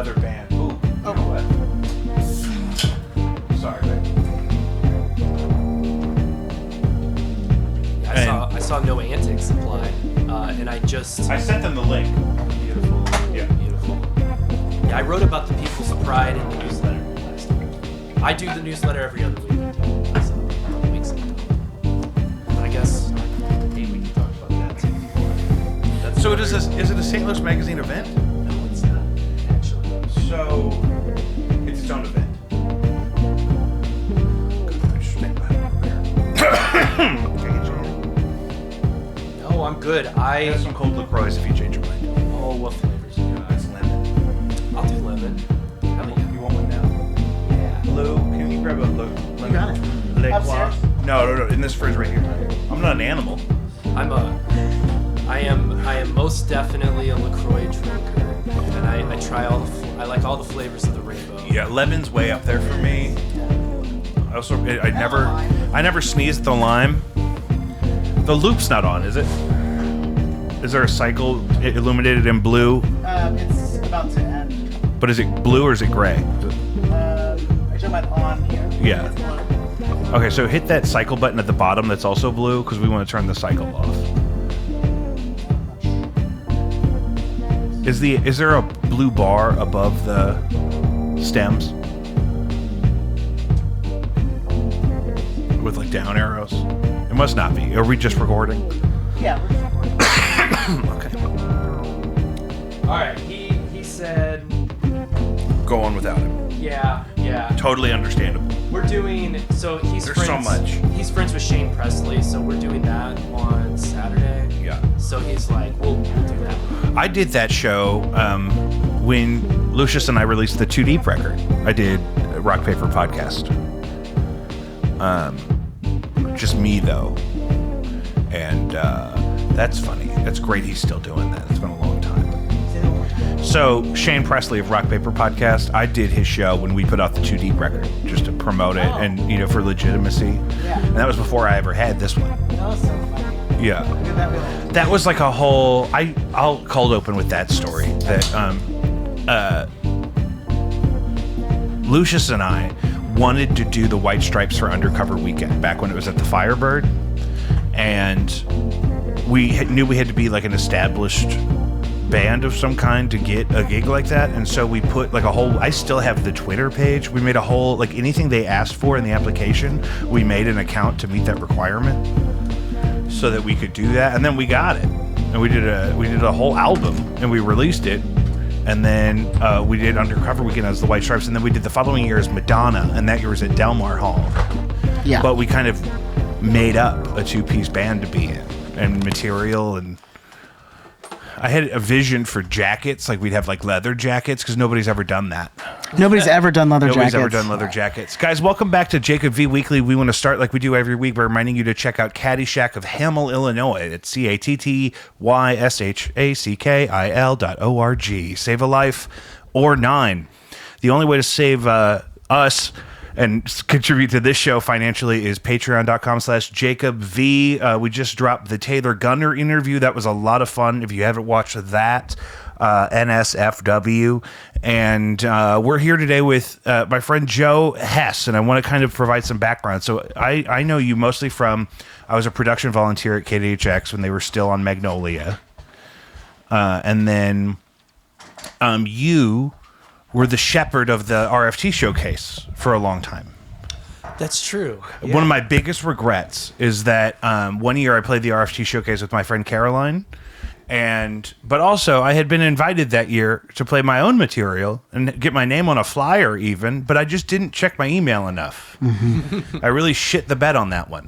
another band. Ooh, you know what? Sorry, I saw No Antics apply, and I sent them the link. Beautiful. Yeah. Beautiful. Yeah, I wrote about the People's Pride in the newsletter last week. I do the newsletter every other week. So, that makes sense. But I guess, hey, we can talk about that too. So is it a St. Louis Magazine event? No, it's not, actually. So it's its own event. No, I'm good. I have some cold LaCroix if you change your mind. Oh, what flavors? It's lemon. I'll do lemon. Hell yeah. You want one now? Yeah. Lou, can you grab a lemon? You got it. Upstairs? No, in this fridge right here. I'm not an animal. I am most definitely a LaCroix drinker, and I try I like all the flavors of the rainbow. Yeah, lemon's way up there for me. I never sneeze at the lime. The loop's not on, is it? Is there a cycle illuminated in blue? It's about to end. But is it blue or is it gray? Are you talking about on here? Yeah. It's blue. Okay, so hit that cycle button at the bottom that's also blue because we want to turn the cycle off. Is there a blue bar above the stems? With like down arrows? It must not be. Are we just recording? Yeah, we're just recording. Okay. All right. He said. Go on without him. Yeah. Totally understandable. We're doing so. There's so much. He's friends with Shane Presley, so we're doing that on Saturday. Yeah. So he's like, we'll do that. I did that show when Lucius and I released the 2 Deep record. I did a Rock Paper Podcast. Just me though, and that's funny. That's great. He's still doing that. It's been a long time. So Shane Presley of Rock Paper Podcast, I did his show when we put out the 2 Deep record just to promote it and for legitimacy. Yeah. And that was before I ever had this one. That was so funny. Yeah. Look at that really. That was like a whole. I'll cold open with that story. That Lucius and I wanted to do the White Stripes for Undercover Weekend back when it was at the Firebird, and we knew we had to be like an established band of some kind to get a gig like that, and so we put like a whole. I still have the Twitter page. We made a whole like anything they asked for in the application. We made an account to meet that requirement, so that we could do that, and then we got it, and we did a whole album, and we released it. And then we did Undercover Weekend as the White Stripes, and then we did the following year as Madonna, and that year was at Delmar Hall. Yeah. But we kind of made up a 2-piece band to be in, and material, and I had a vision for jackets, like we'd have like leather jackets, because nobody's ever done that. Nobody's ever done leather Nobody's jackets. ever done leather jackets. Guys, welcome back to Jacob V Weekly. We want to start like we do every week by reminding you to check out Caddyshack of Hamel, Illinois. It's CATTYSHACKIL.org. Save a life or 9. The only way to save us and contribute to this show financially is patreon.com/JacobV. We just dropped the Taylor Gunner interview. That was a lot of fun. If you haven't watched that, NSFW. And we're here today with my friend Joe Hess, and I want to kind of provide some background. So I know you mostly from, I was a production volunteer at KDHX when they were still on Magnolia. And then you were the shepherd of the RFT showcase for a long time. That's true. Yeah. One of my biggest regrets is that one year I played the RFT showcase with my friend Caroline, but also I had been invited that year to play my own material and get my name on a flyer even, but I just didn't check my email enough. Mm-hmm. I really shit the bed on that one.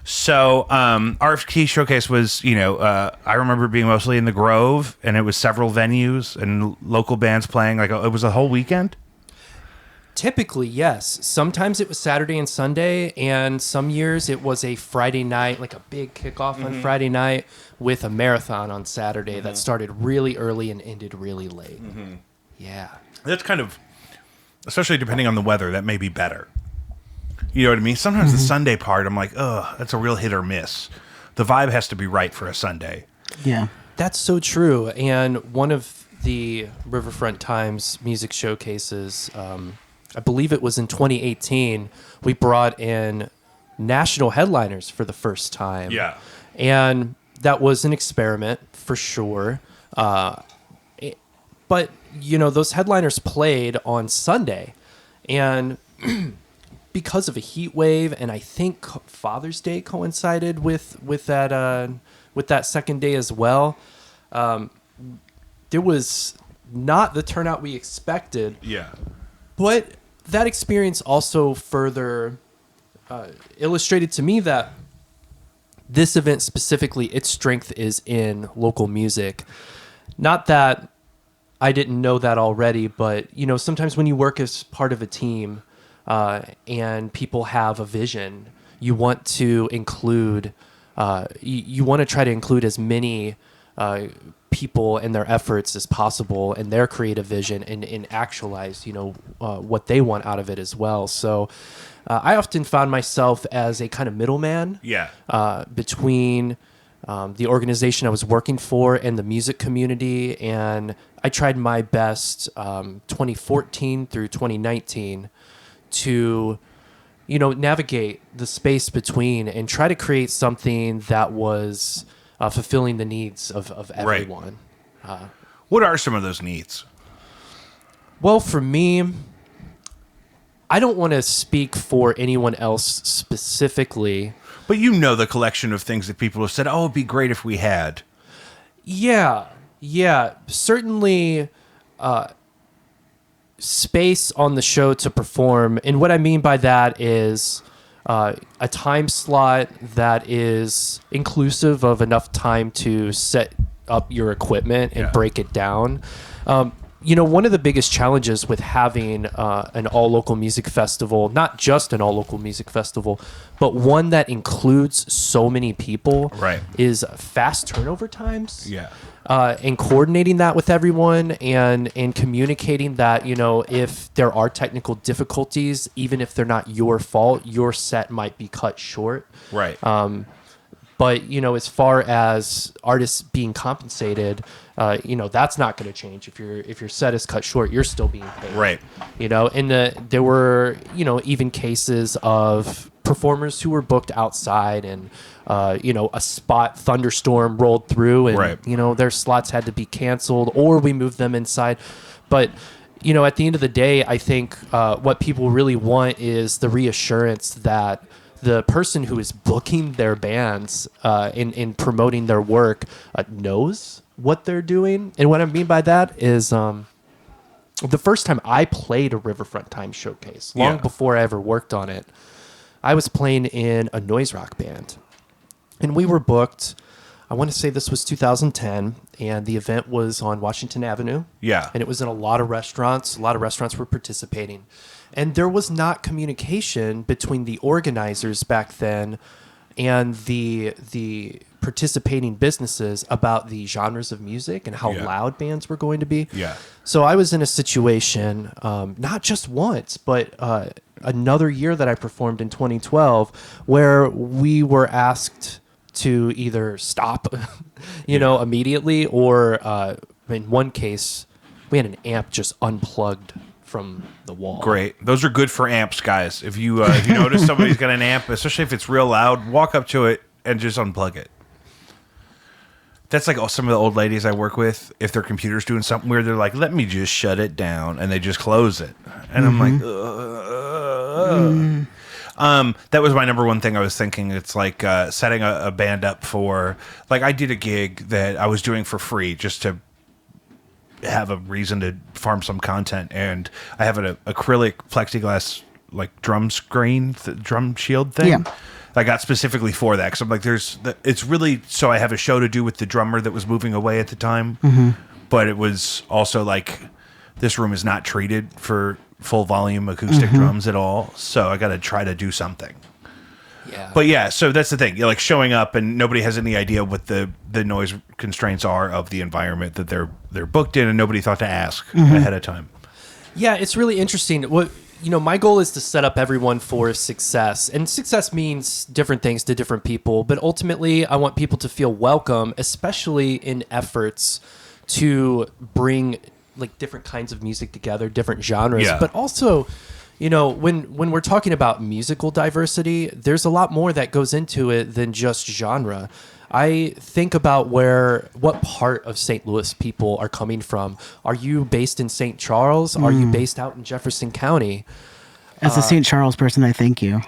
So RFT Showcase was, I remember being mostly in the Grove, and it was several venues and local bands playing. Like it was a whole weekend. Typically, yes. Sometimes it was Saturday and Sunday, and some years it was a Friday night, like a big kickoff on Friday night with a marathon on Saturday that started really early and ended really late. Mm-hmm. Yeah. That's kind of, especially depending on the weather, that may be better. You know what I mean? Sometimes the Sunday part, I'm like, ugh, that's a real hit or miss. The vibe has to be right for a Sunday. Yeah. That's so true. And one of the Riverfront Times music showcases, I believe it was in 2018, we brought in national headliners for the first time. Yeah. And that was an experiment for sure. But, those headliners played on Sunday. And because of a heat wave, and I think Father's Day coincided with that second day as well, there was not the turnout we expected. Yeah. But that experience also further illustrated to me that this event specifically, its strength is in local music. Not that I didn't know that already, but sometimes when you work as part of a team and people have a vision, you want to include, you want to try to include as many people and their efforts as possible and their creative vision and actualize, what they want out of it as well. So I often found myself as a kind of middleman between the organization I was working for and the music community. And I tried my best 2014 through 2019 to, navigate the space between and try to create something that was fulfilling the needs of everyone. Right. What are some of those needs? Well, for me, I don't want to speak for anyone else specifically. But the collection of things that people have said, oh, it'd be great if we had. Yeah. Certainly space on the show to perform. And what I mean by that is a time slot that is inclusive of enough time to set up your equipment and break it down. One of the biggest challenges with having an all-local music festival, not just an all-local music festival, but one that includes so many people, is fast turnover times. Yeah. And coordinating that with everyone and communicating that, if there are technical difficulties, even if they're not your fault, your set might be cut short. Right. But, as far as artists being compensated, that's not going to change. If your set is cut short, you're still being paid. Right. And there were, even cases of performers who were booked outside and, a spot thunderstorm rolled through and, their slots had to be canceled or we moved them inside. But, at the end of the day, I think what people really want is the reassurance that the person who is booking their bands in promoting their work knows what they're doing. And what I mean by that is the first time I played a Riverfront Times showcase, long before I ever worked on it, I was playing in a noise rock band. And we were booked, I want to say this was 2010, and the event was on Washington Avenue. Yeah. And it was in a lot of restaurants. A lot of restaurants were participating. And there was not communication between the organizers back then and the participating businesses about the genres of music and how loud bands were going to be. Yeah. So I was in a situation, not just once, but another year that I performed in 2012, where we were asked to either stop, immediately, or in one case, we had an amp just unplugged from the wall. Great. Those are good for amps, guys. If you notice somebody's got an amp, especially if it's real loud, walk up to it and just unplug it. That's like some of the old ladies I work with. If their computer's doing something weird, they're like, "Let me just shut it down," and they just close it. And I'm like, that was my number one thing I was thinking. It's like setting a band up for, like, I did a gig that I was doing for free just to have a reason to farm some content, and I have an acrylic plexiglass like drum screen, drum shield thing. Yeah. I got specifically for that because I'm like, it's really so I have a show to do with the drummer that was moving away at the time, but it was also like this room is not treated for full volume acoustic drums at all, so I got to try to do something. Yeah. But yeah, so that's the thing. You're like showing up and nobody has any idea what the noise constraints are of the environment that they're booked in, and nobody thought to ask ahead of time. Yeah, it's really interesting. My goal is to set up everyone for success, and success means different things to different people, but ultimately I want people to feel welcome, especially in efforts to bring like different kinds of music together, different genres, Yeah. but also, when we're talking about musical diversity, there's a lot more that goes into it than just genre. I think about what part of St. Louis people are coming from. Are you based in St. Charles? Are you based out in Jefferson County? As a St. Charles person, I thank you.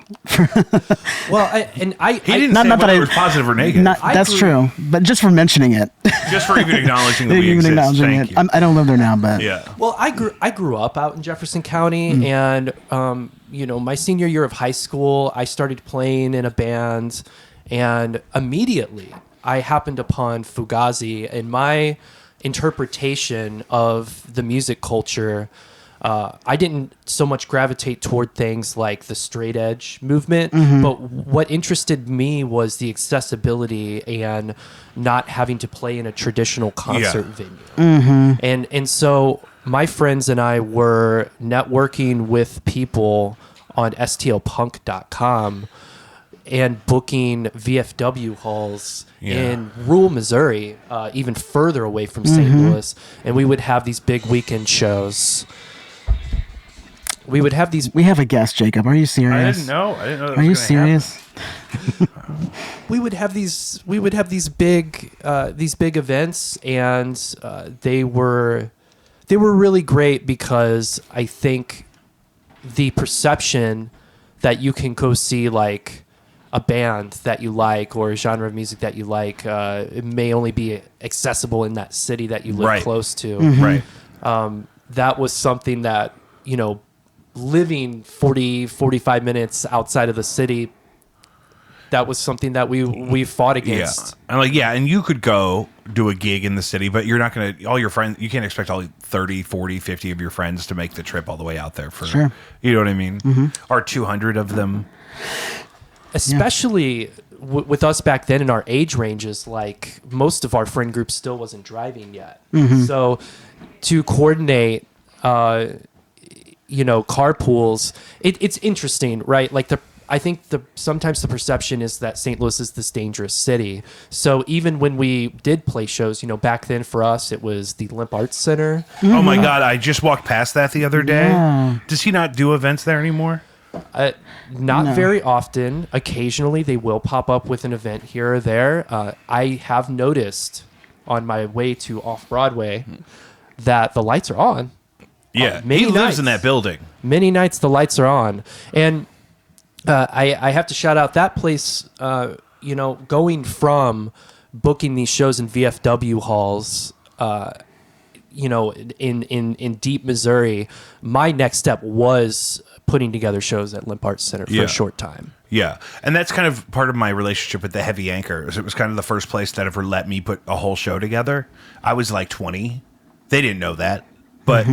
Well, He didn't Not- say not that whether I- it was positive or negative. That's true, but just for mentioning it, Just for even acknowledging that we even exist. acknowledging Thank it. you. I don't live there now, but Yeah. Well, I grew up out in Jefferson County, and my senior year of high school, I started playing in a band, and immediately I happened upon Fugazi, and my interpretation of the music culture. I didn't so much gravitate toward things like the straight edge movement, but what interested me was the accessibility and not having to play in a traditional concert venue. And so my friends and I were networking with people on stlpunk.com and booking VFW halls in rural Missouri, even further away from St. Louis. And we would have these big weekend shows. We would have these. we have a guest, Jacob. Are you serious? I didn't know. That Are was you gonna serious? We would have these. We would have these big events, and they were really great because I think the perception that you can go see like a band that you like or a genre of music that you like, it may only be accessible in that city that you live Right. close to. Right. That was something that, living 45 minutes outside of the city, that was something that we fought against. And you could go do a gig in the city, but you're not going to, all your friends, you can't expect all 30, 40, 50 of your friends to make the trip all the way out there for, Sure. you know what I mean? Or 200 of them. Especially with us back then in our age ranges, like most of our friend group still wasn't driving yet. So to coordinate, carpools, it's interesting, right? Like I think sometimes the perception is that St. Louis is this dangerous city. So even when we did play shows, back then for us, it was the Limp Arts Center. Oh my God. I just walked past that the other day. Yeah. Does he not do events there anymore? Not No. very often. Occasionally, they will pop up with an event here or there. I have noticed on my way to Off-Broadway that the lights are on. Yeah. many He lives nights. in that building. Many nights the lights are on. And I have to shout out that place, going from booking these shows in VFW halls, in deep Missouri, my next step was putting together shows at Limp Arts Center for Yeah. a short time. Yeah. And that's kind of part of my relationship with the Heavy Anchors. It was kind of the first place that ever let me put a whole show together. I was like 20. They didn't know that, but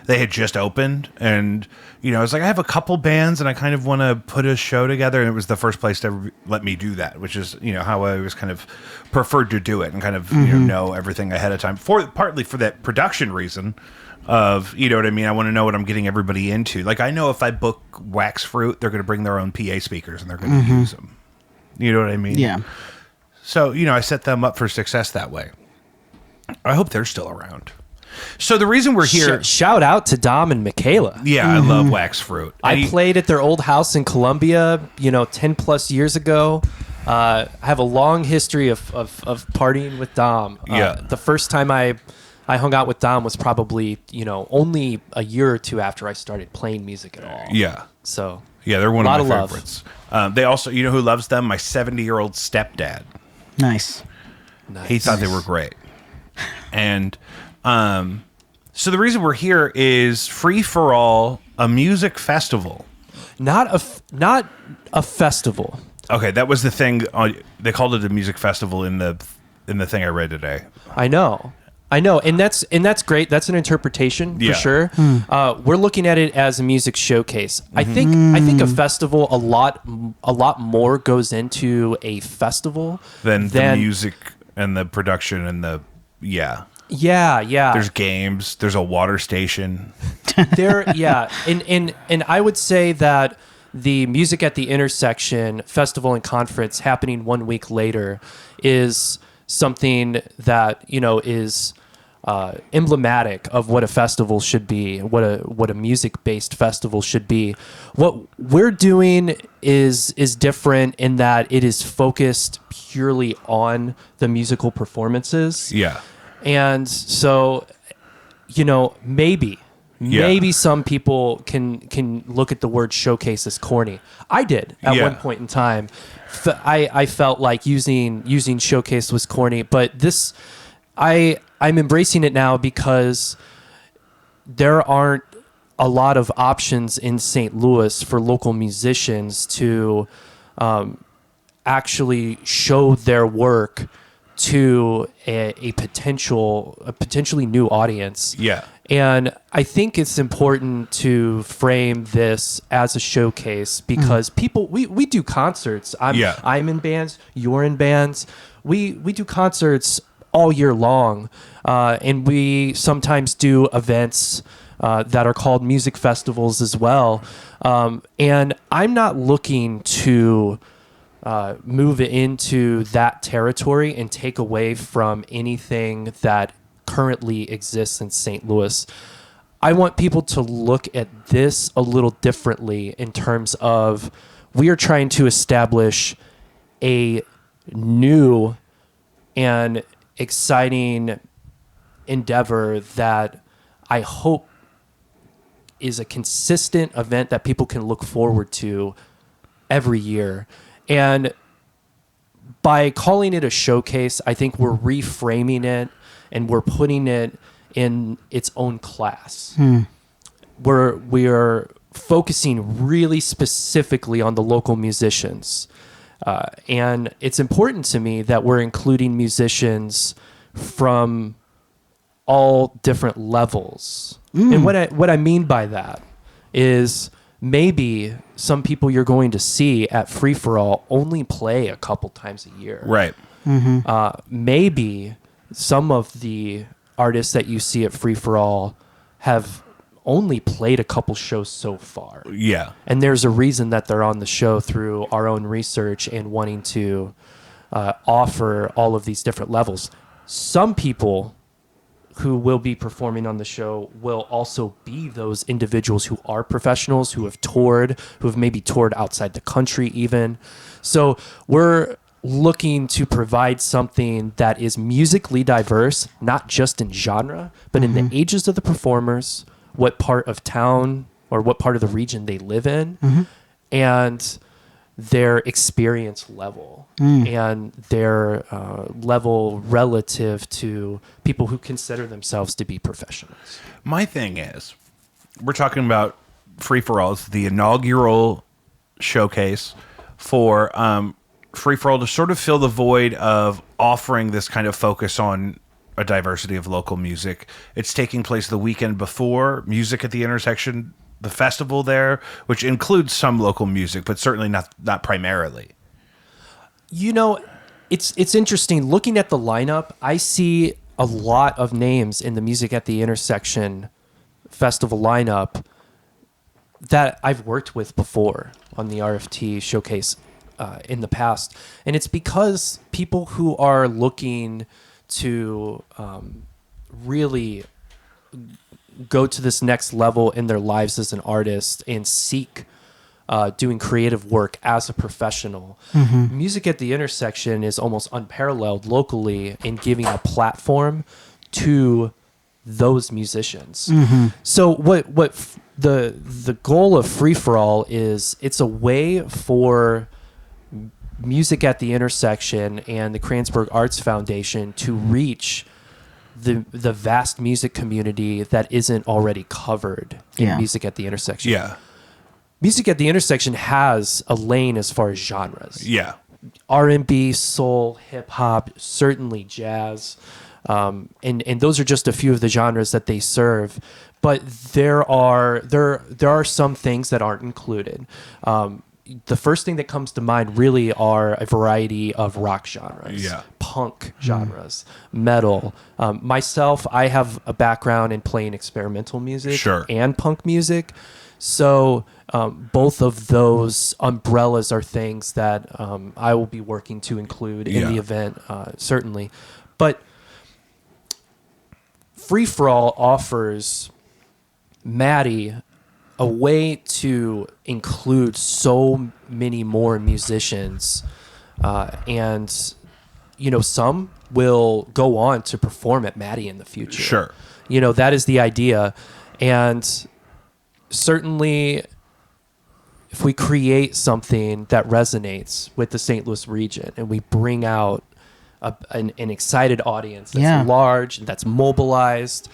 they had just opened. And, I was like, I have a couple bands and I kind of want to put a show together. And it was the first place to ever let me do that, which is, how I was kind of preferred to do it and kind of, know everything ahead of time. Partly for that production reason of, you know what I mean? I want to know what I'm getting everybody into. Like, I know if I book Wax Fruit, they're going to bring their own PA speakers and they're going to use them. You know what I mean? Yeah. So, I set them up for success that way. I hope they're still around. So the reason we're here... Shout out to Dom and Michaela. Yeah, I love Wax Fruit. I played at their old house in Columbia, 10 plus years ago. I have a long history of partying with Dom. Yeah. The first time I hung out with Dom was probably, only a year or two after I started playing music at all. Yeah. So Yeah, they're one Lot of my of love. favorites. They also, who loves them? My 70-year-old stepdad. Nice. He thought they were great. And so the reason we're here is Free for All, a music festival. not a festival. Okay, that was the thing. They called it a music festival in the thing I read today. I know, and that's great. That's an interpretation Yeah. for sure. We're looking at it as a music showcase. I think a festival a lot more goes into a festival Than the music and the production and the Yeah. There's games. There's a water station. And I would say that the Music at the Intersection Festival and Conference happening 1 week later is something that is emblematic of what a festival should be, what a music-based festival should be. What we're doing is different in that it is focused purely on the musical performances. Yeah. And so, maybe some people can look at the word showcase as corny. I did at one point in time. I felt like using showcase was corny, but I'm embracing it now because there aren't a lot of options in St. Louis for local musicians to actually show their work to a potentially new audience. Yeah. And I think it's important to frame this as a showcase because we do concerts. I'm in bands, you're in bands. We do concerts all year long. And we sometimes do events that are called music festivals as well. And I'm not looking to move into that territory and take away from anything that currently exists in St. Louis. I want people to look at this a little differently in terms of we are trying to establish a new and exciting endeavor that I hope is a consistent event that people can look forward to every year. And by calling it a showcase, I think we're reframing it and we're putting it in its own class. We are focusing really specifically on the local musicians. And it's important to me that we're including musicians from all different levels. And what I mean by that is maybe some people you're going to see at Free For All only play a couple times a year. Right. Maybe some of the artists that you see at Free For All have only played a couple shows so far. Yeah. And there's a reason that they're on the show through our own research and wanting to offer all of these different levels. Some people who will be performing on the show will also be those individuals who are professionals, who have toured, who have maybe toured outside the country even. So we're looking to provide something that is musically diverse, not just in genre, but in the ages of the performers, what part of town or what part of the region they live in, and their experience level and their level relative to people who consider themselves to be professionals. My thing is, we're talking about Free For All, the inaugural showcase for Free For All to sort of fill the void of offering this kind of focus on a diversity of local music. It's taking place the weekend before Music at the Intersection, the festival there, which includes some local music, but certainly not primarily. You know, it's interesting. Looking at the lineup, I see a lot of names in the Music at the Intersection festival lineup that I've worked with before on the RFT showcase in the past. And it's because people who are looking to really go to this next level in their lives as an artist and seek doing creative work as a professional. Music at the Intersection is almost unparalleled locally in giving a platform to those musicians. So what the goal of Free For All is, it's a way for Music at the Intersection and the Kransberg Arts Foundation to reach the vast music community that isn't already covered in Music at the Intersection. Yeah. Music at the Intersection has a lane as far as genres. Yeah. R&B, soul, hip hop, certainly jazz. And those are just a few of the genres that they serve. But there are some things that aren't included. The first thing that comes to mind really are a variety of rock genres, punk genres, metal. Myself, I have a background in playing experimental music and punk music. So both of those umbrellas are things that I will be working to include in the event, certainly. But Free For All offers Maddie a way to include so many more musicians, and some will go on to perform at Maddie in the future. Sure. That is the idea. And certainly if we create something that resonates with the St. Louis region and we bring out an excited audience that's large, that's mobilized,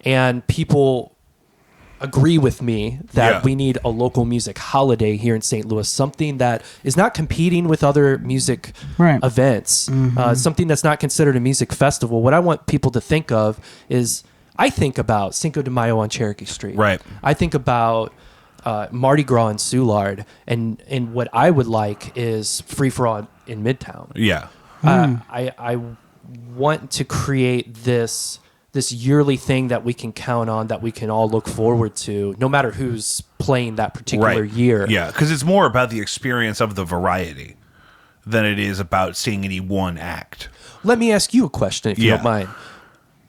and people agree with me that we need a local music holiday here in St. Louis, something that is not competing with other music events, something that's not considered a music festival. What I want people to think of is, I think about Cinco de Mayo on Cherokee Street. Right. I think about Mardi Gras in Soulard, and what I would like is Free For All in Midtown. Yeah. I want to create this yearly thing that we can count on, that we can all look forward to, no matter who's playing that particular year. Yeah, because it's more about the experience of the variety than it is about seeing any one act. Let me ask you a question, if you don't mind.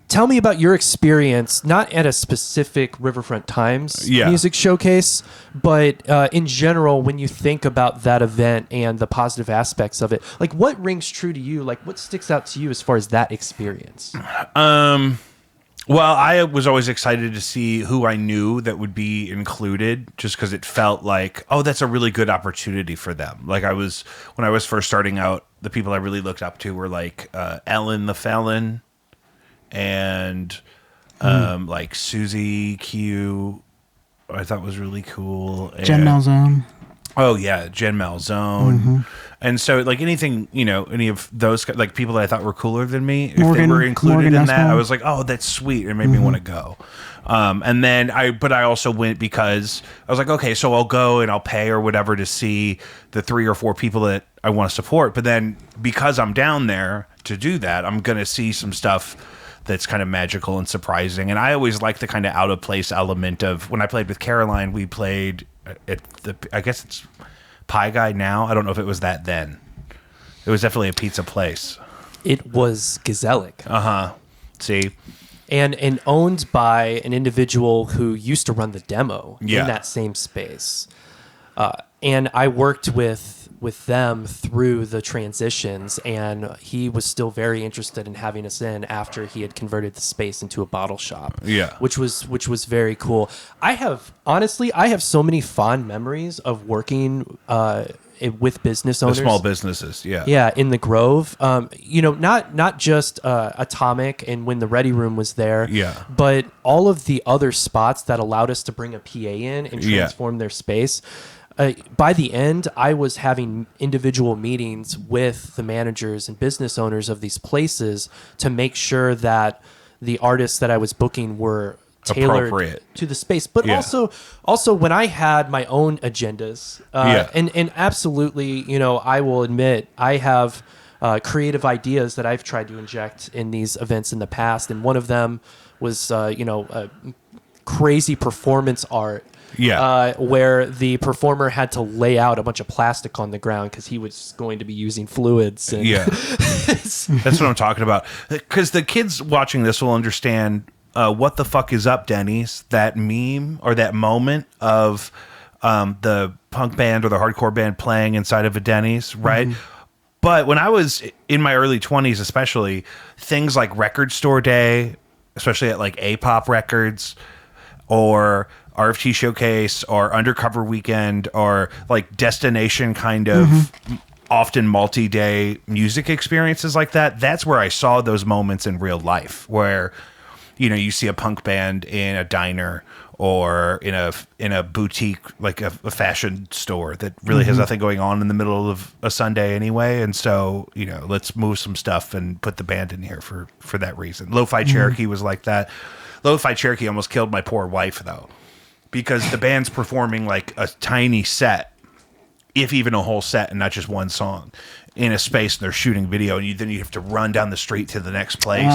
Tell me about your experience, not at a specific Riverfront Times music showcase, but in general, when you think about that event and the positive aspects of it. Like, what rings true to you? Like, what sticks out to you as far as that experience? Well, I was always excited to see who I knew that would be included, just because it felt like, oh, that's a really good opportunity for them. Like, when I was first starting out, the people I really looked up to were like Ellen the Felon, and like Susie Q, I thought was really cool. Jen Malzone. Oh yeah, Jen Malzone. And so, like, anything, any of those, like, people that I thought were cooler than me, if they were included in that, I was like, oh, that's sweet. It made me want to go. And then I also went because I was like, okay, so I'll go and I'll pay or whatever to see the 3 or 4 people that I want to support. But then because I'm down there to do that, I'm going to see some stuff that's kind of magical and surprising. And I always like the kind of out of place element of, when I played with Caroline, we played at I guess it's Pie Guy now. I don't know if it was that then. It was definitely a pizza place. It was Gezellig. See? And owned by an individual who used to run the demo in that same space. And I worked with them through the transitions, and he was still very interested in having us in after he had converted the space into a bottle shop. Yeah. Which was very cool. I have so many fond memories of working with business owners. The small businesses, yeah. Yeah, in the Grove. Not just Atomic and when the Ready Room was there, but all of the other spots that allowed us to bring a PA in and transform their space. By the end, I was having individual meetings with the managers and business owners of these places to make sure that the artists that I was booking were tailored to the space. But also when I had my own agendas, and absolutely, I will admit, I have creative ideas that I've tried to inject in these events in the past. And one of them was, crazy performance art. Where the performer had to lay out a bunch of plastic on the ground because he was going to be using fluids. And that's what I'm talking about. Because the kids watching this will understand what the fuck is up, Denny's. That meme or that moment of the punk band or the hardcore band playing inside of a Denny's, right? But when I was in my early 20s, especially, things like Record Store Day, especially at like A-Pop Records or RFT Showcase or Undercover Weekend or like destination kind of often multi-day music experiences like that, that's where I saw those moments in real life where, you see a punk band in a diner or in a boutique, like a fashion store that really has nothing going on in the middle of a Sunday anyway. And so, let's move some stuff and put the band in here for that reason. Lo-Fi Cherokee was like that. Lo-Fi Cherokee almost killed my poor wife, though, because the band's performing like a tiny set, if even a whole set and not just one song, in a space, and they're shooting video, and then you have to run down the street to the next place.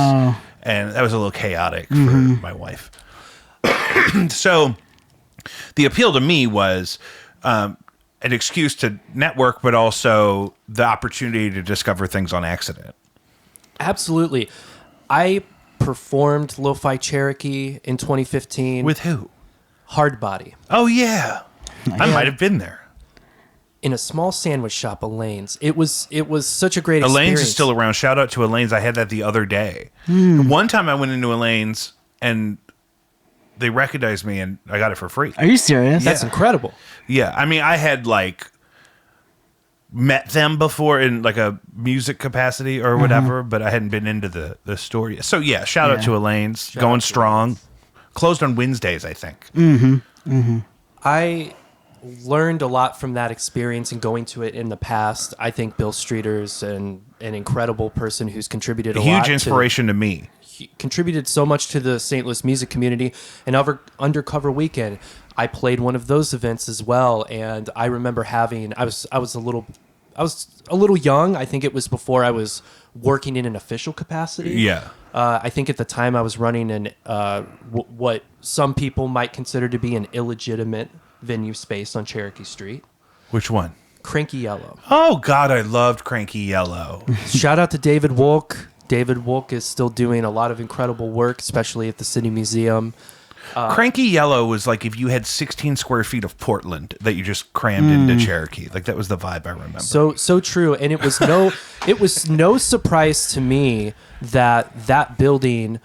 And that was a little chaotic for my wife. So the appeal to me was an excuse to network, but also the opportunity to discover things on accident. Absolutely. I performed Lo-Fi Cherokee in 2015 With who? Hard Body Oh, yeah. I might have been there. in a small sandwich shop, Elaine's. It was such a great experience. Elaine's is still around. Shout out to Elaine's. I had that the other day. One time I went into Elaine's and they recognized me and I got it for free. Are you serious? That's incredible. Yeah. I mean, I had like met them before in like a music capacity or whatever, but I hadn't been into the store yet. So yeah, shout out to Elaine's. Going strong. Closed on Wednesdays, I think. I learned a lot from that experience and going to it in the past. I think Bill Streeter's an incredible person who's contributed a lot. Huge inspiration to me. He contributed so much to the St. Louis music community. And Undercover Weekend, I played one of those events as well. And I remember having, I was a little young. I think it was before I was working in an official capacity. Yeah. I think at the time I was running an what some people might consider to be an illegitimate venue space on Cherokee Street. Which one? Cranky Yellow. Oh, God, I loved Cranky Yellow. Shout out to David Wolk. David Wolk is still doing a lot of incredible work, especially at the City Museum. Cranky Yellow was like if you had 16 square feet of Portland that you just crammed into Cherokee. Like that was the vibe I remember. So true, and it was no surprise to me that building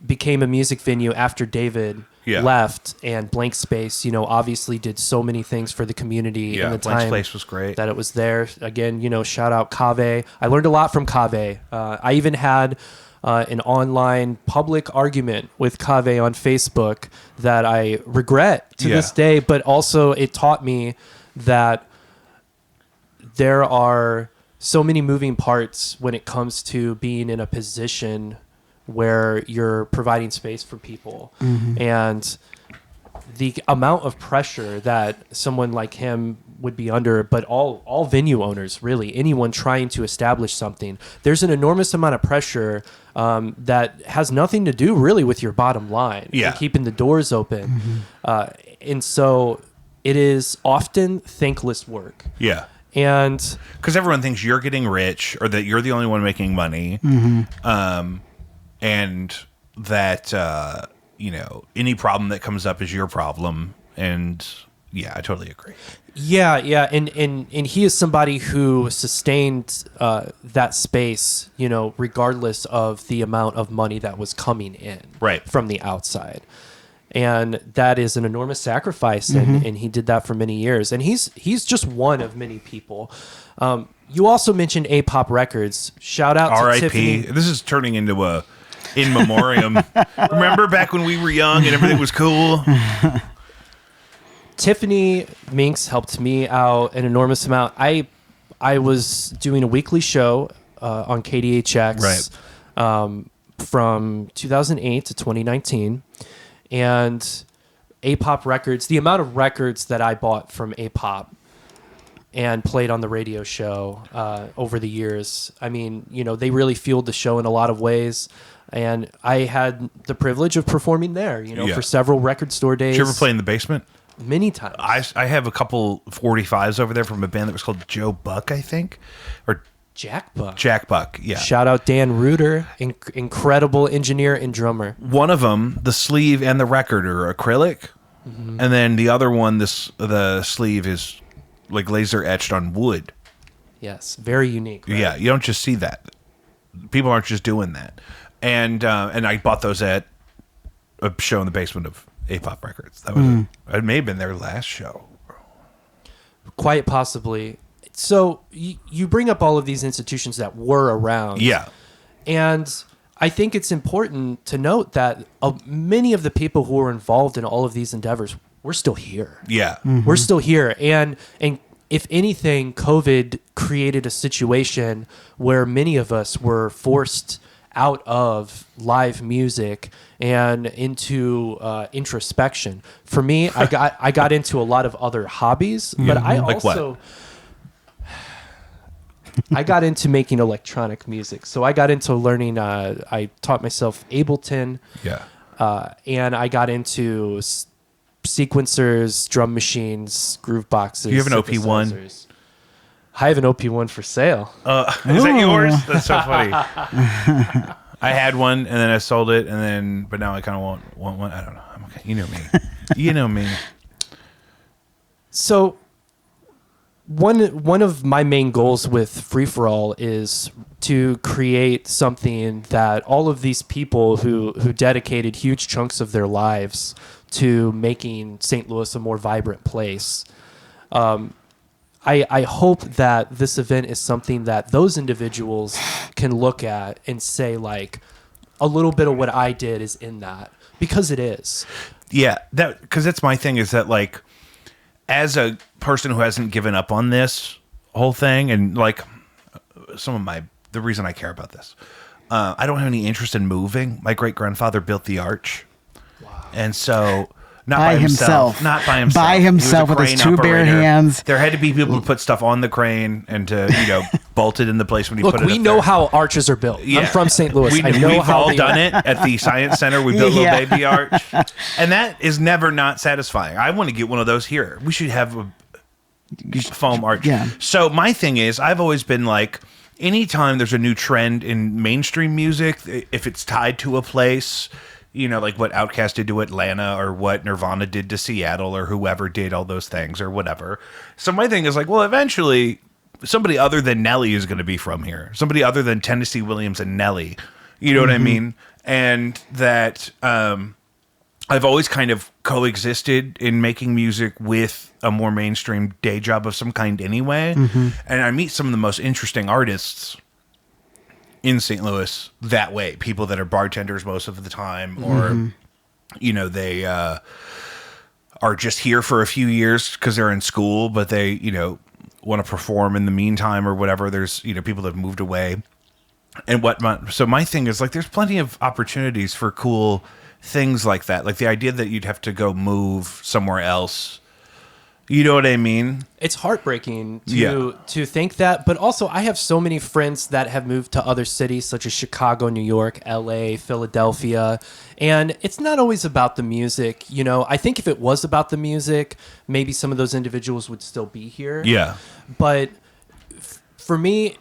became a music venue after David left, and Blank Space, obviously did so many things for the community in the Blank time Space was great. that it was there. Again, shout out Cave. I learned a lot from Cave. I even had an online public argument with Cave on Facebook that I regret to this day, but also it taught me that there are so many moving parts when it comes to being in a position where you're providing space for people. And the amount of pressure that someone like him would be under, but all venue owners, really, anyone trying to establish something, there's an enormous amount of pressure that has nothing to do really with your bottom line and keeping the doors open. And so it is often thankless work. Yeah. And because everyone thinks you're getting rich or that you're the only one making money. And that, any problem that comes up is your problem. And yeah, I totally agree. Yeah. And he is somebody who sustained that space, regardless of the amount of money that was coming in from the outside. And that is an enormous sacrifice, and he did that for many years. And he's just one of many people. You also mentioned A-Pop Records. Shout out to R.I.P. Tiffany. This is turning into a in memoriam. Remember back when we were young and everything was cool? Tiffany Minks helped me out an enormous amount. I was doing a weekly show on KDHX from 2008 to 2019. And A-Pop Records, the amount of records that I bought from A-Pop and played on the radio show over the years, I mean, they really fueled the show in a lot of ways. And I had the privilege of performing there, for several record store days. Did you ever play in the basement? Many times. I have a couple 45s over there from a band that was called Joe Buck, I think. Or Jack Buck. Jack Buck, yeah. Shout out Dan Reuter, incredible engineer and drummer. One of them, the sleeve and the record are acrylic. And then the other one, the sleeve is like laser etched on wood. Yes, very unique. Right? Yeah, you don't just see that. People aren't just doing that. And I bought those at a show in the basement of A-Pop Records. That was it may have been their last show. Quite possibly. So you bring up all of these institutions that were around. Yeah. And I think it's important to note that many of the people who were involved in all of these endeavors, we're still here. Yeah. We're still here. And if anything, COVID created a situation where many of us were forced out of live music and into introspection. For me, I got into a lot of other hobbies, but I like also... What? I got into making electronic music. So I got into learning, I taught myself Ableton. Yeah. And I got into sequencers, drum machines, groove boxes. You have an OP1? synthesizers. I have an OP1 for sale. Is that yours? That's so funny. I had one and then I sold it but now I kind of want one. I don't know. I'm okay. You know me. You know me. So one of my main goals with Free For All is to create something that all of these people who dedicated huge chunks of their lives to making St. Louis a more vibrant place. I hope that this event is something that those individuals can look at and say, like, a little bit of what I did is in that, because it is. Yeah, because that's my thing, is that, like, as a person who hasn't given up on this whole thing, and, like, the reason I care about this, I don't have any interest in moving. My great-grandfather built the arch. Wow. And so... Not by himself. Not by himself. By himself with his two bare hands. There had to be people to put stuff on the crane and to, bolt it in the place when you put it up we know how arches are built. Yeah. I'm from St. Louis. I know we've how all done it at the Science Center. We built a little baby arch. And that is never not satisfying. I want to get one of those here. We should have a foam arch. Yeah. So my thing is, I've always been like, anytime there's a new trend in mainstream music, if it's tied to a place... like what Outkast did to Atlanta or what Nirvana did to Seattle or whoever did all those things or whatever. So my thing is like, well, eventually somebody other than Nelly is going to be from here. Somebody other than Tennessee Williams and Nelly. You know what I mean? And that I've always kind of coexisted in making music with a more mainstream day job of some kind anyway. And I meet some of the most interesting artists in St. Louis that way. People that are bartenders most of the time, or, they are just here for a few years because they're in school, but they, want to perform in the meantime or whatever. There's, people that have moved away and whatnot. So my thing is like, there's plenty of opportunities for cool things like that. Like the idea that you'd have to go move somewhere else. You know what I mean? It's heartbreaking to think that, but also I have so many friends that have moved to other cities such as Chicago, New York, LA, Philadelphia, and it's not always about the music. I think if it was about the music, maybe some of those individuals would still be here. Yeah. But for me,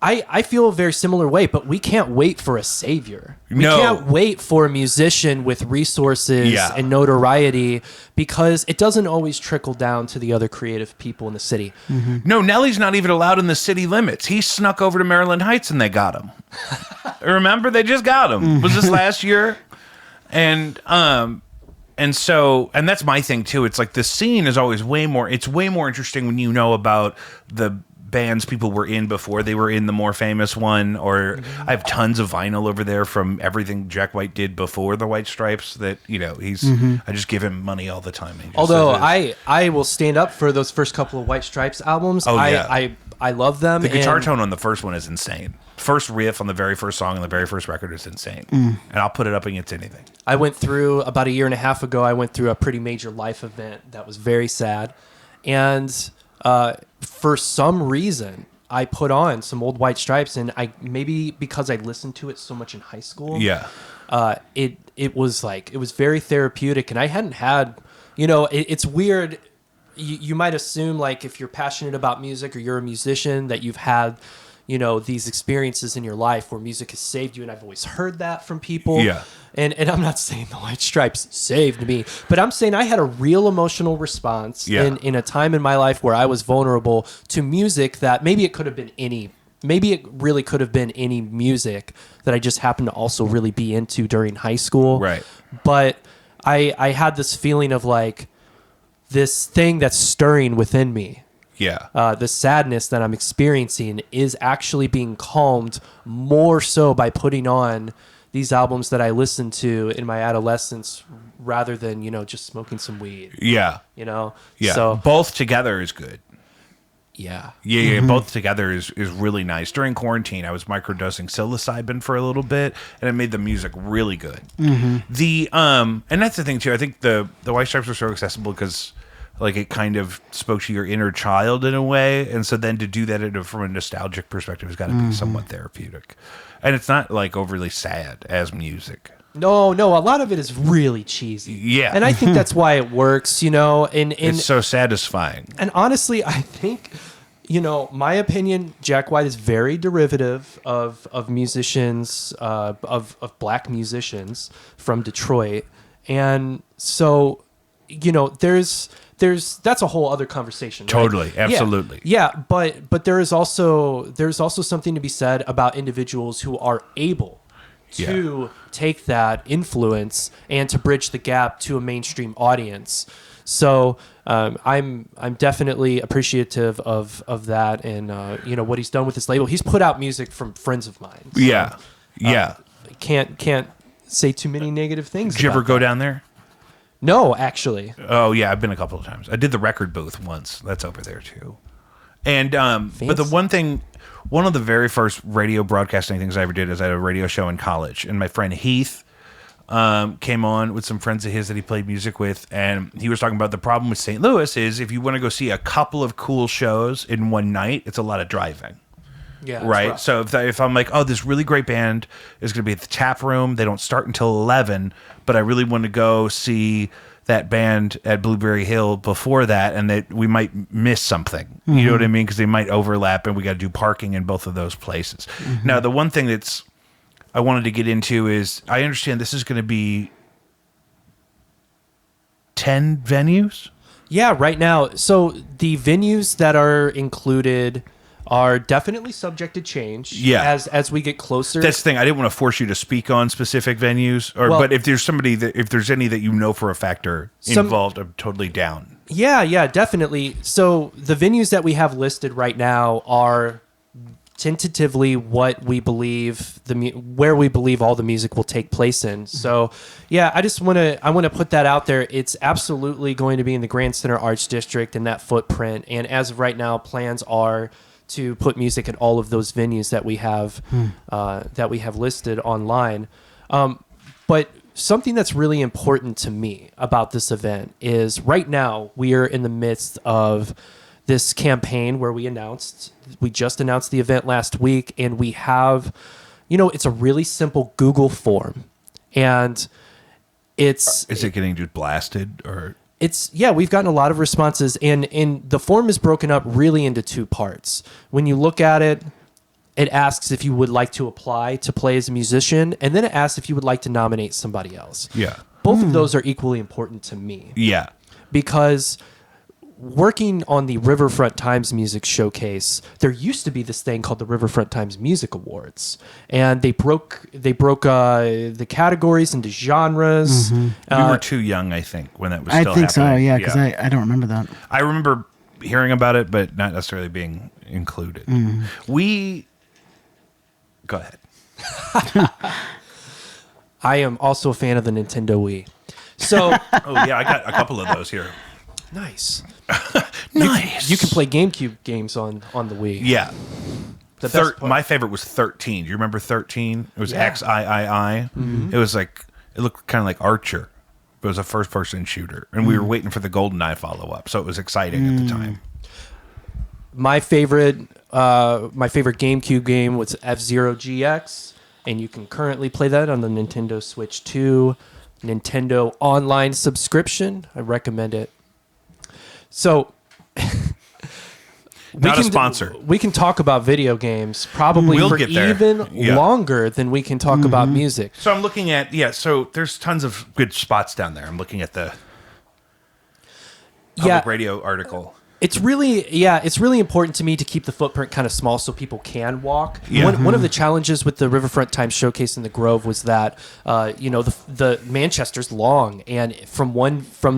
I feel a very similar way, but we can't wait for a savior. We can't wait for a musician with resources and notoriety, because it doesn't always trickle down to the other creative people in the city. No, Nelly's not even allowed in the city limits. He snuck over to Maryland Heights and they got him. Remember? They just got him. Was this last year? And that's my thing too. It's like the scene is always way more interesting when you know about the bands people were in before they were in the more famous one, or I have tons of vinyl over there from everything Jack White did before the White Stripes that I just give him money all the time. Although I will stand up for those first couple of White Stripes albums. I love them. The guitar tone on the first one is insane. First riff on the very first song on the very first record is insane. And I'll put it up against anything. I went through about a year and a half ago, a pretty major life event that was very sad, and for some reason, I put on some old White Stripes, and maybe because I listened to it so much in high school, it was very therapeutic, and I hadn't had, it's weird. You might assume like if you're passionate about music or you're a musician that you've had, these experiences in your life where music has saved you, and I've always heard that from people. Yeah. And I'm not saying the White Stripes saved me, but I'm saying I had a real emotional response in a time in my life where I was vulnerable to music that maybe it really could have been any music that I just happened to also really be into during high school. Right. But I had this feeling of like this thing that's stirring within me. Yeah. The sadness that I'm experiencing is actually being calmed more so by putting on these albums that I listened to in my adolescence rather than, just smoking some weed. Yeah. Yeah. So both together is good. Yeah. Yeah. Both together is really nice. During quarantine, I was microdosing psilocybin for a little bit, and it made the music really good. The and that's the thing too. I think the White Stripes are so accessible because like it kind of spoke to your inner child in a way, and so then to do that from a nostalgic perspective has got to be somewhat therapeutic. And it's not like overly sad as music. No, a lot of it is really cheesy. Yeah. And I think that's why it works, and it's so satisfying. And honestly, I think My opinion, Jack White is very derivative of musicians, of black musicians from Detroit, and so there's that's a whole other conversation. Right? Totally, absolutely. Yeah, but there's also something to be said about individuals who are able to take that influence and to bridge the gap to a mainstream audience. So I'm definitely appreciative of that, and what he's done with his label. He's put out music from friends of mine. So, can't say too many negative things. Did you ever go down there? No, actually. Oh yeah, I've been a couple of times. I did the record booth once. That's over there too. And but the one of the very first radio broadcasting things I ever did is I had a radio show in college, and my friend Heath came on with some friends of his that he played music with, and he was talking about the problem with St. Louis is if you want to go see a couple of cool shows in one night, it's a lot of driving. Yeah, right. So if I'm like, oh, this really great band is going to be at the tap room, they don't start until 11, but I really want to go see that band at Blueberry Hill before that, and that we might miss something. Mm-hmm. You know what I mean? Because they might overlap, and we got to do parking in both of those places. Mm-hmm. Now, the one thing I wanted to get into is I understand this is going to be 10 venues. Yeah, right now. So the venues that are included are definitely subject to change as we get closer. That's the thing. I didn't want to force you to speak on specific venues, but if there's any that you know for a fact are involved, I'm totally down. Yeah, definitely. So the venues that we have listed right now are tentatively what we believe where we believe all the music will take place in. So yeah, I want to put that out there. It's absolutely going to be in the Grand Center Arts District and that footprint. And as of right now, plans are to put music at all of those venues that we have listed online. But something that's really important to me about this event is right now we are in the midst of this campaign where we just announced the event last week, and we have, it's a really simple Google form, and is it getting just blasted or? We've gotten a lot of responses, and the form is broken up really into two parts. When you look at it, it asks if you would like to apply to play as a musician, and then it asks if you would like to nominate somebody else. Yeah. Both of those are equally important to me. Yeah. Because working on the Riverfront Times Music Showcase, there used to be this thing called the Riverfront Times Music Awards, and they broke the categories into genres. Mm-hmm. We were too young, I think, when that was still happening. I think so, yeah, because I don't remember that. I remember hearing about it, but not necessarily being included. Go ahead. I am also a fan of the Nintendo Wii. So, I got a couple of those here. Nice. Nice. You can play GameCube games on the Wii. Yeah. My favorite was 13. Do you remember 13? It was XIII. Mm-hmm. It looked kind of like Archer. It was a first-person shooter, and we were waiting for the GoldenEye follow-up, so it was exciting at the time. My favorite GameCube game was F-Zero GX, and you can currently play that on the Nintendo Switch 2 Nintendo Online subscription. I recommend it. So, not a sponsor. We can talk about video games probably for even longer than we can talk about music. So I'm looking at so there's tons of good spots down there. I'm looking at the public radio article. It's really important to me to keep the footprint kind of small so people can walk. Yeah. One of the challenges with the Riverfront Times Showcase in the Grove was that the Manchester's long, and from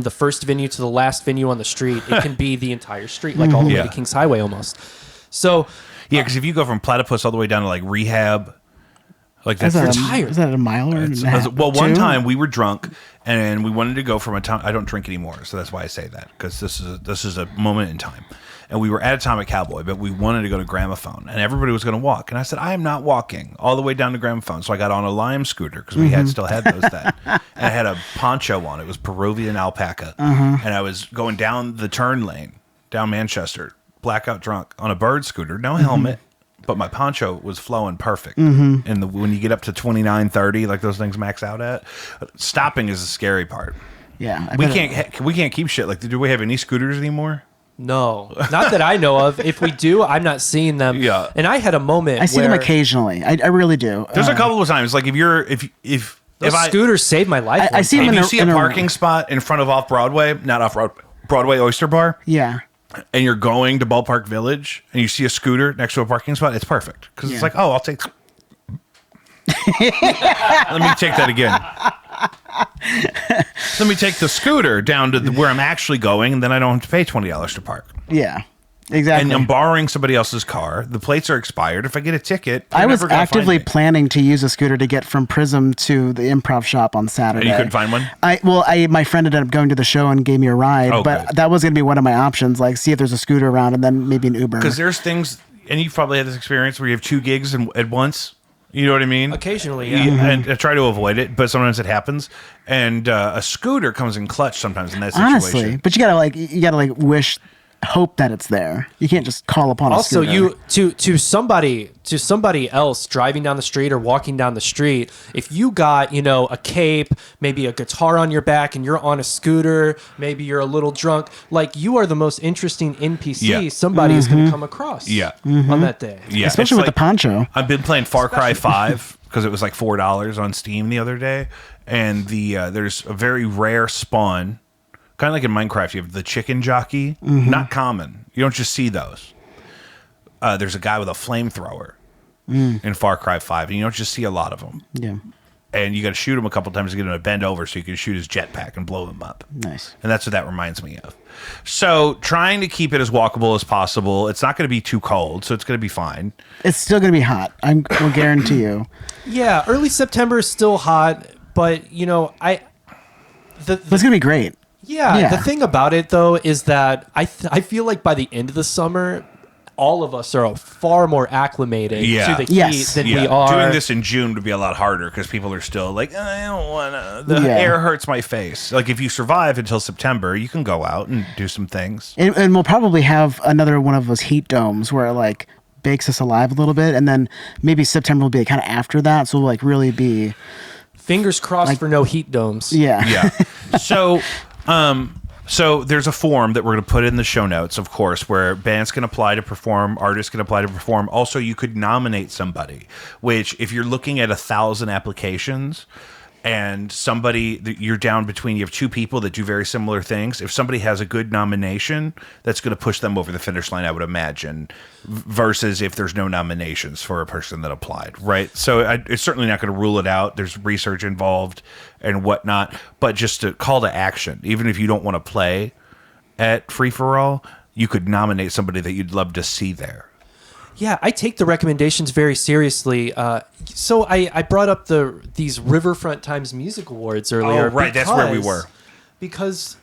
the first venue to the last venue on the street, it can be the entire street, like all the way to Kings Highway almost. So because if you go from Platypus all the way down to like Rehab, like that's tired. Is that a mile or a half? Well, one time we were drunk and we wanted to go from a town. I don't drink anymore, so that's why I say that, because this is a moment in time. And we were at Atomic Cowboy, but we wanted to go to Gramophone, and everybody was going to walk. And I said, I am not walking all the way down to Gramophone. So I got on a Lime scooter because we still had those then. And I had a poncho on. It was Peruvian alpaca. And I was going down the turn lane, down Manchester, blackout drunk, on a bird scooter, no helmet. But my poncho was flowing perfect. And when you get up to 29, 30, like those things max out at, stopping is the scary part. Yeah. We can't keep shit. Like, do we have any scooters anymore? No, not that I know of. If we do, I'm not seeing them. Yeah. And I had a moment. I see them occasionally. I really do. There's a couple of times, like if scooters saved my life. I see them if in you a, see a parking spot in front of Broadway Oyster Bar, Yeah. and you're going to Ballpark Village, and you see a scooter next to a parking spot, it's perfect because it's like, oh, I'll take. Let me take that again. Let me take the scooter down to where I'm actually going, and then I don't have to pay $20 to park. Yeah. Exactly. And I'm borrowing somebody else's car. The plates are expired. If I get a ticket, I was never gonna actively find me. planning to use a scooter to get from Prism to the Improv shop on Saturday. And you couldn't find one? My friend ended up going to the show and gave me a ride, Oh, but good. that was going to be one of my options, like see if there's a scooter around and then maybe an Uber. Because there's things, and you've probably had this experience where you have 2 gigs at once. You know what I mean? Occasionally, yeah. And I try to avoid it, but sometimes it happens. And a scooter comes in clutch sometimes in that situation. Honestly, but you gotta hope that it's there. You can't just call upon a Also, scooter. to somebody else driving down the street or walking down the street, if you got a cape, maybe a guitar on your back, and you're on a scooter, maybe you're a little drunk, like you are the most interesting NPC somebody is going to come across. On that day. Yeah, Especially with the poncho. I've been playing Far Cry 5 because it was like $4 on Steam the other day, and there's a very rare spawn. Kind of like in Minecraft, you have the chicken jockey. Not common. You don't just see those. There's a guy with a flamethrower in Far Cry 5, and you don't just see a lot of them. Yeah. And you got to shoot him a couple times to get him to bend over so you can shoot his jetpack and blow him up. Nice. And that's what that reminds me of. So trying to keep it as walkable as possible. It's not going to be too cold, so it's going to be fine. It's still going to be hot. Will guarantee you. Yeah, early September is still hot, but But it's going to be great. Yeah, the thing about it though is that I feel like by the end of the summer, all of us are far more acclimated to the heat than we are. Doing this in June would be a lot harder because people are still like, I don't want to. The air hurts my face. Like if you survive until September, you can go out and do some things. And we'll probably have another one of those heat domes where it like bakes us alive a little bit, and then maybe September will be kind of after that, so we'll like really be. Fingers crossed for no heat domes. Yeah. So there's a form that we're going to put in the show notes, of course, where bands can apply to perform, artists can apply to perform. Also, you could nominate somebody, which if you're looking at 1,000 applications and somebody that you're down between, you have 2 people that do very similar things. If somebody has a good nomination, that's going to push them over the finish line, I would imagine, versus if there's no nominations for a person that applied, right? So it's certainly not going to rule it out. There's research involved and whatnot, but just a call to action. Even if you don't want to play at Free For All, you could nominate somebody that you'd love to see there. Yeah, I take the recommendations very seriously. So I brought up these Riverfront Times Music Awards earlier. Oh, right, that's where we were. Because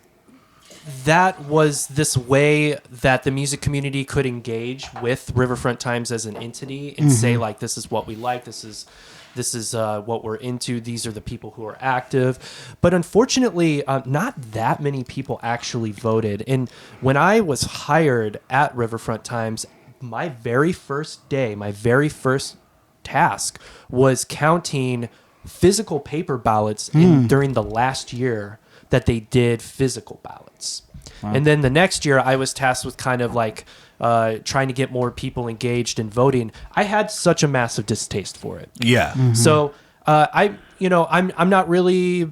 that was this way that the music community could engage with Riverfront Times as an entity and say, like, this is what we like, this is what we're into, these are the people who are active. But unfortunately, not that many people actually voted. And when I was hired at Riverfront Times, my very first day, my very first task was counting physical paper ballots during the last year that they did physical ballots. Wow. And then the next year I was tasked with kind of like trying to get more people engaged in voting. I had such a massive distaste for it. Yeah. So I'm not really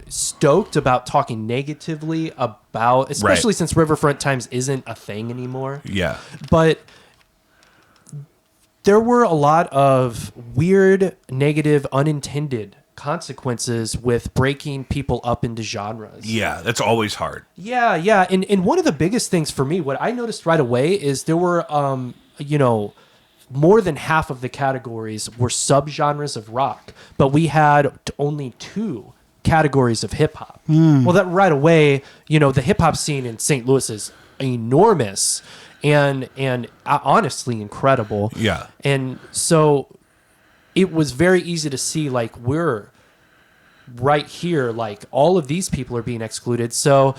stoked about talking negatively about, especially since Riverfront Times isn't a thing anymore. Yeah. But there were a lot of weird, negative, unintended consequences with breaking people up into genres. Yeah, that's always hard. Yeah. And one of the biggest things for me, what I noticed right away is there were, more than half of the categories were subgenres of rock, but we had only 2 categories of hip hop. Well, that right away, the hip hop scene in St. Louis is enormous and honestly incredible. Yeah. And so it was very easy to see, like, we're right here, like all of these people are being excluded. So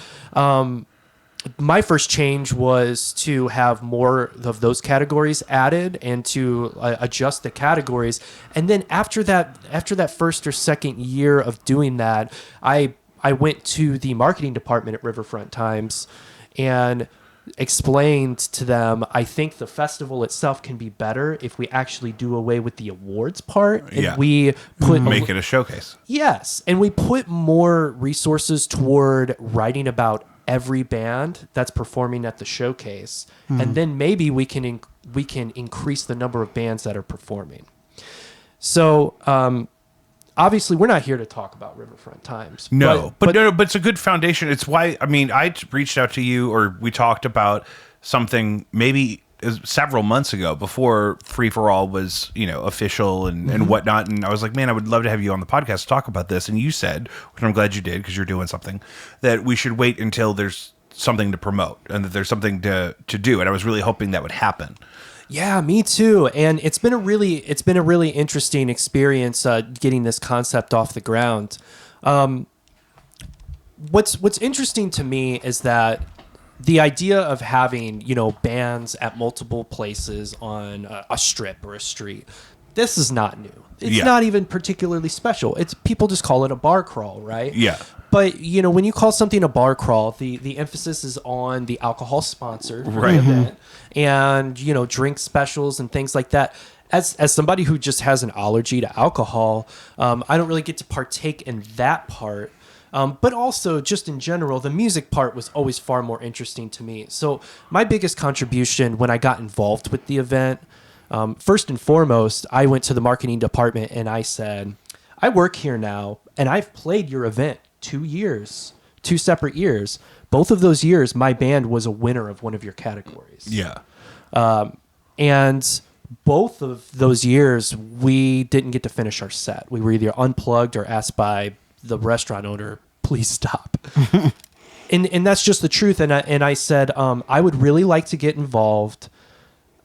my first change was to have more of those categories added and to adjust the categories. And then after that first or second year of doing that, I went to the marketing department at Riverfront Times, and explained to them, I think the festival itself can be better if we actually do away with the awards part and we put make it a showcase. Yes, and we put more resources toward writing about every band that's performing at the showcase, and then maybe we can increase the number of bands that are performing. So obviously, we're not here to talk about Riverfront Times. No, but it's a good foundation. It's why, I mean, I reached out to you, or we talked about something maybe several months ago before Free for All was, official and whatnot. And I was like, man, I would love to have you on the podcast to talk about this. And you said, which I'm glad you did because you're doing something, that we should wait until there's something to promote and that there's something to do. And I was really hoping that would happen. Yeah, me too. And it's been a really interesting experience getting this concept off the ground. What's interesting to me is that the idea of having, bands at multiple places on a strip or a street, this is not new. It's not even particularly special. It's people just call it a bar crawl, right? Yeah. But, when you call something a bar crawl, the emphasis is on the alcohol sponsor for the event and, drink specials and things like that. As somebody who just has an allergy to alcohol, I don't really get to partake in that part. But also, just in general, the music part was always far more interesting to me. So my biggest contribution when I got involved with the event, first and foremost, I went to the marketing department and I said, I work here now and I've played your event 2 years, 2 separate years. Both of those years, my band was a winner of one of your categories. Yeah. And both of those years, we didn't get to finish our set. We were either unplugged or asked by the restaurant owner, please stop. and that's just the truth. And I said, I would really like to get involved.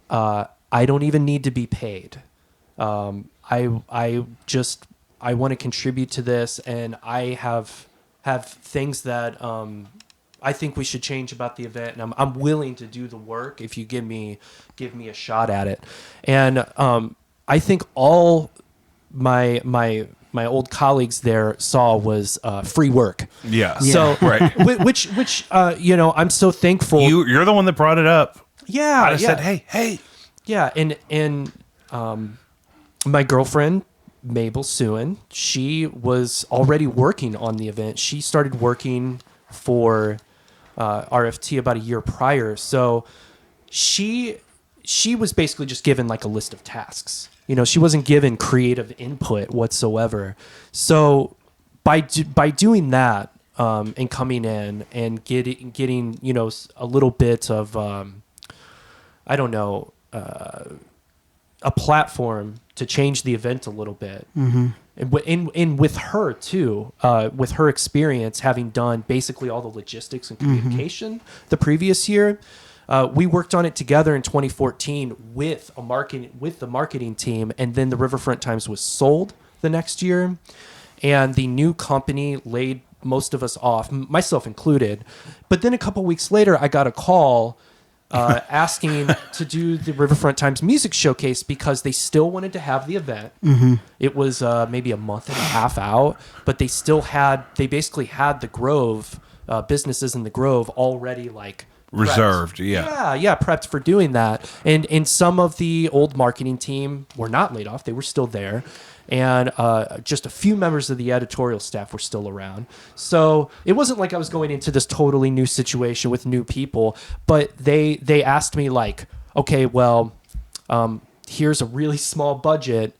I don't even need to be paid. I want to contribute to this, and I have things that I think we should change about the event, and I'm willing to do the work if you give me a shot at it. And I think all my old colleagues there saw was free work. Yeah. So right. which I'm so thankful. You're the one that brought it up. Yeah. I said, hey. Yeah, and my girlfriend Mabel Suen, she was already working on the event. She started working for RFT about a year prior. So she was basically just given like a list of tasks. She wasn't given creative input whatsoever. So by doing that and coming in and getting a little bit of a platform to change the event a little bit. Mm-hmm. And with her too, with her experience having done basically all the logistics and communication the previous year, we worked on it together in 2014 with the marketing team, and then the Riverfront Times was sold the next year, and the new company laid most of us off, myself included. But then a couple weeks later, I got a call asking to do the Riverfront Times music showcase because they still wanted to have the event. Mm-hmm. It was maybe a month and a half out, but they basically had the Grove, businesses in the Grove already like reserved. Prepped. Yeah, prepped for doing that. And some of the old marketing team were not laid off. They were still there. And just a few members of the editorial staff were still around. So it wasn't like I was going into this totally new situation with new people, but they asked me like, okay, well, here's a really small budget.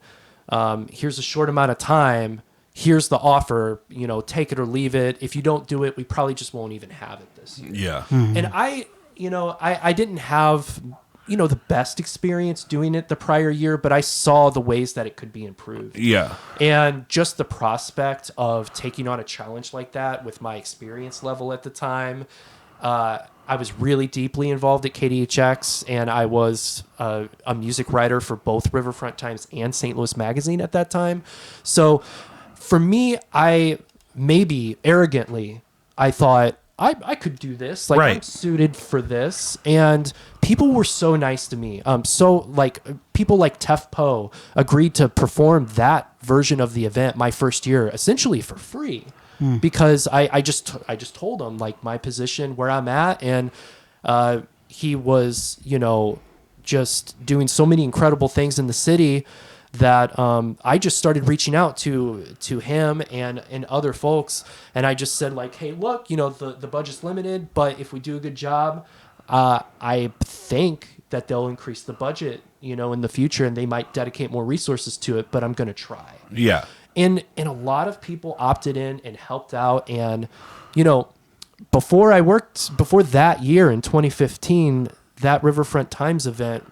Here's a short amount of time. Here's the offer, take it or leave it. If you don't do it, we probably just won't even have it this year. Yeah. Mm-hmm. And I didn't have the best experience doing it the prior year, but I saw the ways that it could be improved. Yeah. And just the prospect of taking on a challenge like that with my experience level at the time, I was really deeply involved at KDHX, and I was a music writer for both Riverfront Times and St. Louis Magazine at that time. So for me, I maybe arrogantly, I thought, I could do this. Like, right. I'm suited for this. And people were so nice to me. People like Tef Poe agreed to perform that version of the event my first year, essentially for free, because I just told them like my position, where I'm at, and He was, just doing so many incredible things in the city that I just started reaching out to him and other folks, and I just said like, hey, look, the budget's limited, but if we do a good job, I think that they'll increase the budget, in the future, and they might dedicate more resources to it, but I'm going to try. Yeah. And a lot of people opted in and helped out, and before that year in 2015, that Riverfront Times event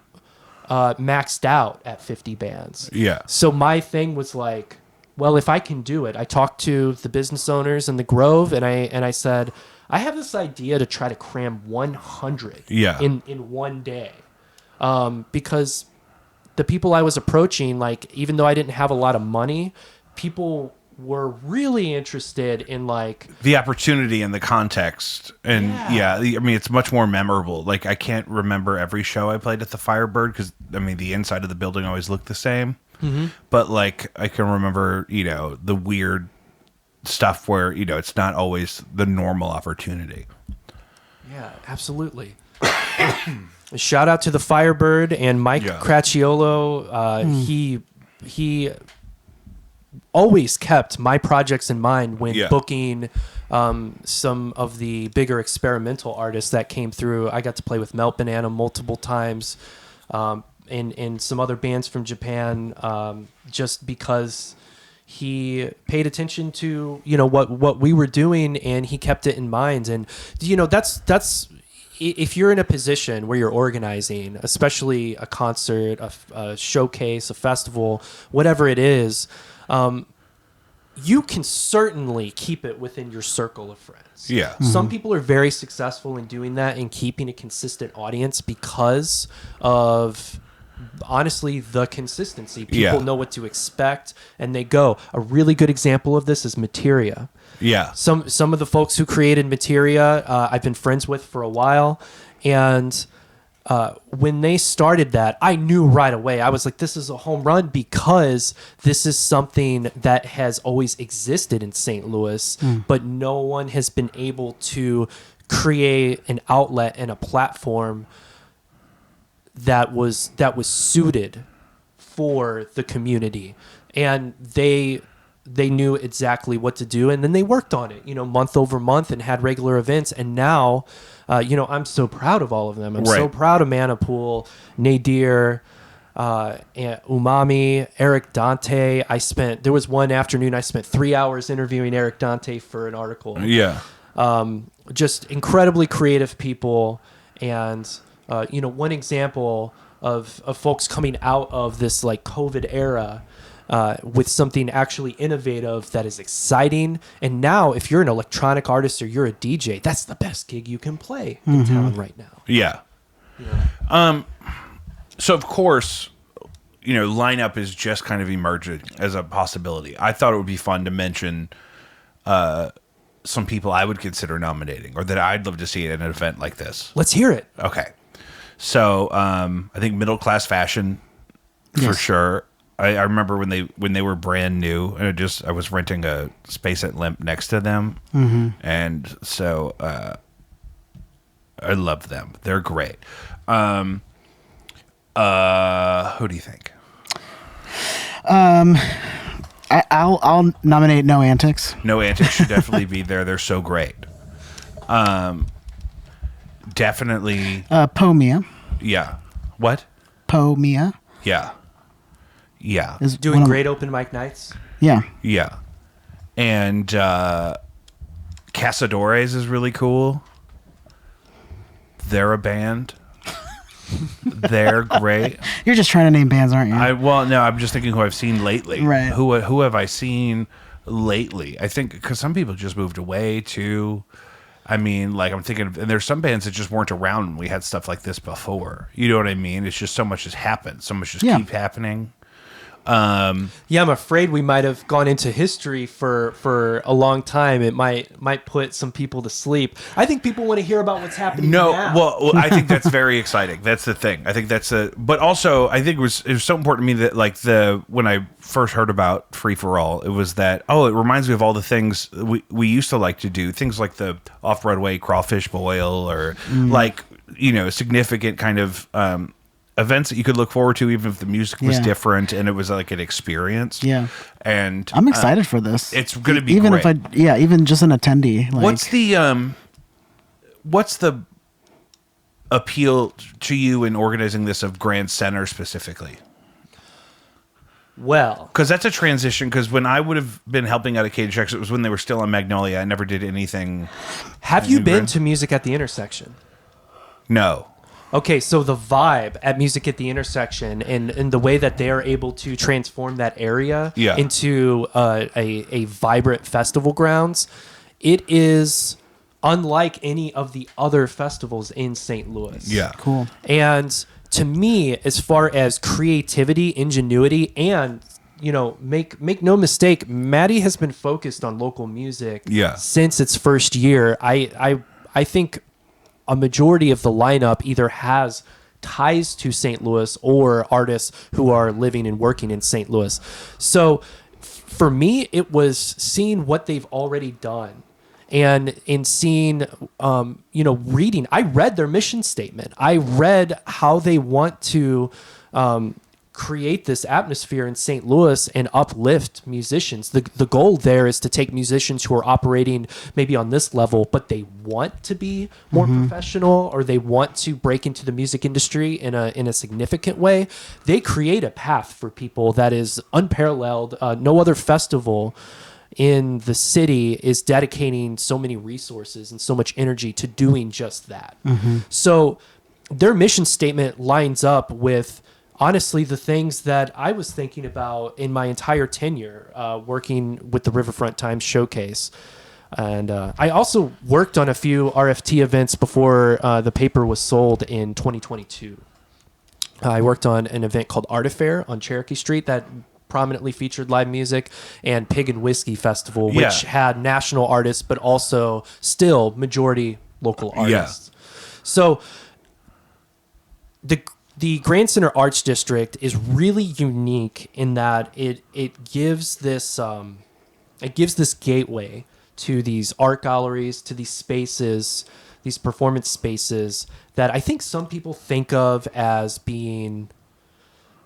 maxed out at 50 bands. Yeah. So my thing was like, well, if I can do it, I talked to the business owners in the Grove, and I said, I have this idea to try to cram 100 in one day, because the people I was approaching, like, even though I didn't have a lot of money, people were really interested in like the opportunity and the context, and I mean, it's much more memorable. Like, I can't remember every show I played at the Firebird because I mean the inside of the building always looked the same, but like I can remember the weird stuff where it's not always the normal opportunity. Yeah, absolutely. Shout out to the Firebird and Mike Cracciolo. He always kept my projects in mind when booking some of the bigger experimental artists that came through. I got to play with Melt Banana multiple times, and some other bands from Japan, just because he paid attention to what we were doing, and he kept it in mind. And that's if you're in a position where you're organizing, especially a concert, a showcase, a festival, whatever it is, you can certainly keep it within your circle of friends. Yeah. Mm-hmm. Some people are very successful in doing that and keeping a consistent audience because of, honestly, the consistency. People know what to expect, and they go. A really good example of this is Materia. Yeah. Some of the folks who created Materia, I've been friends with for a while, and when they started that, I knew right away. I was like, this is a home run, because this is something that has always existed in St. Louis, but no one has been able to create an outlet and a platform that was suited for the community. And they knew exactly what to do, and then they worked on it, month over month, and had regular events. And now, I'm so proud of all of them. I'm so proud of Manapool, Nadir, and Umami, Eric Dante. There was one afternoon I spent 3 hours interviewing Eric Dante for an article. Yeah. Just incredibly creative people. And, one example of folks coming out of this like COVID era, with something actually innovative that is exciting. And now, if you're an electronic artist or you're a DJ, that's the best gig you can play in town right now. Yeah. So of course, lineup is just kind of emerging as a possibility. I thought it would be fun to mention some people I would consider nominating, or that I'd love to see at an event like this. Let's hear it. Okay. So I think Middle Class Fashion for sure. I remember when they were brand new, and I was renting a space at Limp next to them, and so I love them. They're great. Who do you think? I'll nominate No Antics. No Antics should definitely be there. They're so great. Definitely. Pomia. Yeah. What? Pomia. Yeah. Yeah. Is Doing great open mic nights. Yeah. Yeah. And Casadores is really cool. They're a band. They're great. You're just trying to name bands, aren't you? No, I'm just thinking who I've seen lately. Right. Who have I seen lately? I think because some people just moved away too. I mean, like, I'm thinking, and there's some bands that just weren't around when we had stuff like this before. You know what I mean? It's just so much has happened. So much just keep happening. I'm afraid we might have gone into history for a long time. It might put some people to sleep. I think people want to hear about what's happening now. Well, I think that's very exciting. That's the thing. I think but also I think it was so important to me that like when I first heard about Free for All, it was that, it reminds me of all the things we used to like to do, things like the Off-Broadway Crawfish Boil, or like significant kind of events that you could look forward to, even if the music was Yeah. different and it was like an experience. Yeah. And I'm excited for this. it's going to be even great. even just an attendee. Like, what's the appeal to you in organizing this of Grand Center specifically? Well, Because that's a transition. Because when I would have been helping out at Cage Rex, it was when they were still on Magnolia. I never did anything. have you been Grand- to Music at the Intersection? No. Okay, so the vibe at Music at the Intersection and the way that they are able to transform that area Yeah. into a vibrant festival grounds, it is unlike any of the other festivals in St. Louis. Yeah. cool. And to me, as far as creativity, ingenuity, and make no mistake, Maddie has been focused on local music Yeah. since its first year. I think a majority of the lineup either has ties to St. Louis or artists who are living and working in St. Louis. So for me, it was seeing what they've already done. And in seeing, reading, I read their mission statement. I read how they want to create this atmosphere in St. Louis and uplift musicians. The goal there is to take musicians who are operating maybe on this level, but they want to be more professional, or they want to break into the music industry in a significant way. They create a path for people that is unparalleled. No other festival in the city is dedicating so many resources and so much energy to doing just that. So their mission statement lines up with, honestly, the things that I was thinking about in my entire tenure working with the Riverfront Times Showcase. And I also worked on a few RFT events before the paper was sold in 2022. I worked on an event called Art Affair on Cherokee Street that prominently featured live music, and Pig and Whiskey Festival, which had national artists, but also still majority local artists. So the Grand Center Arts District is really unique in that it gives this gateway to these art galleries, to these spaces, these performance spaces that I think some people think of as being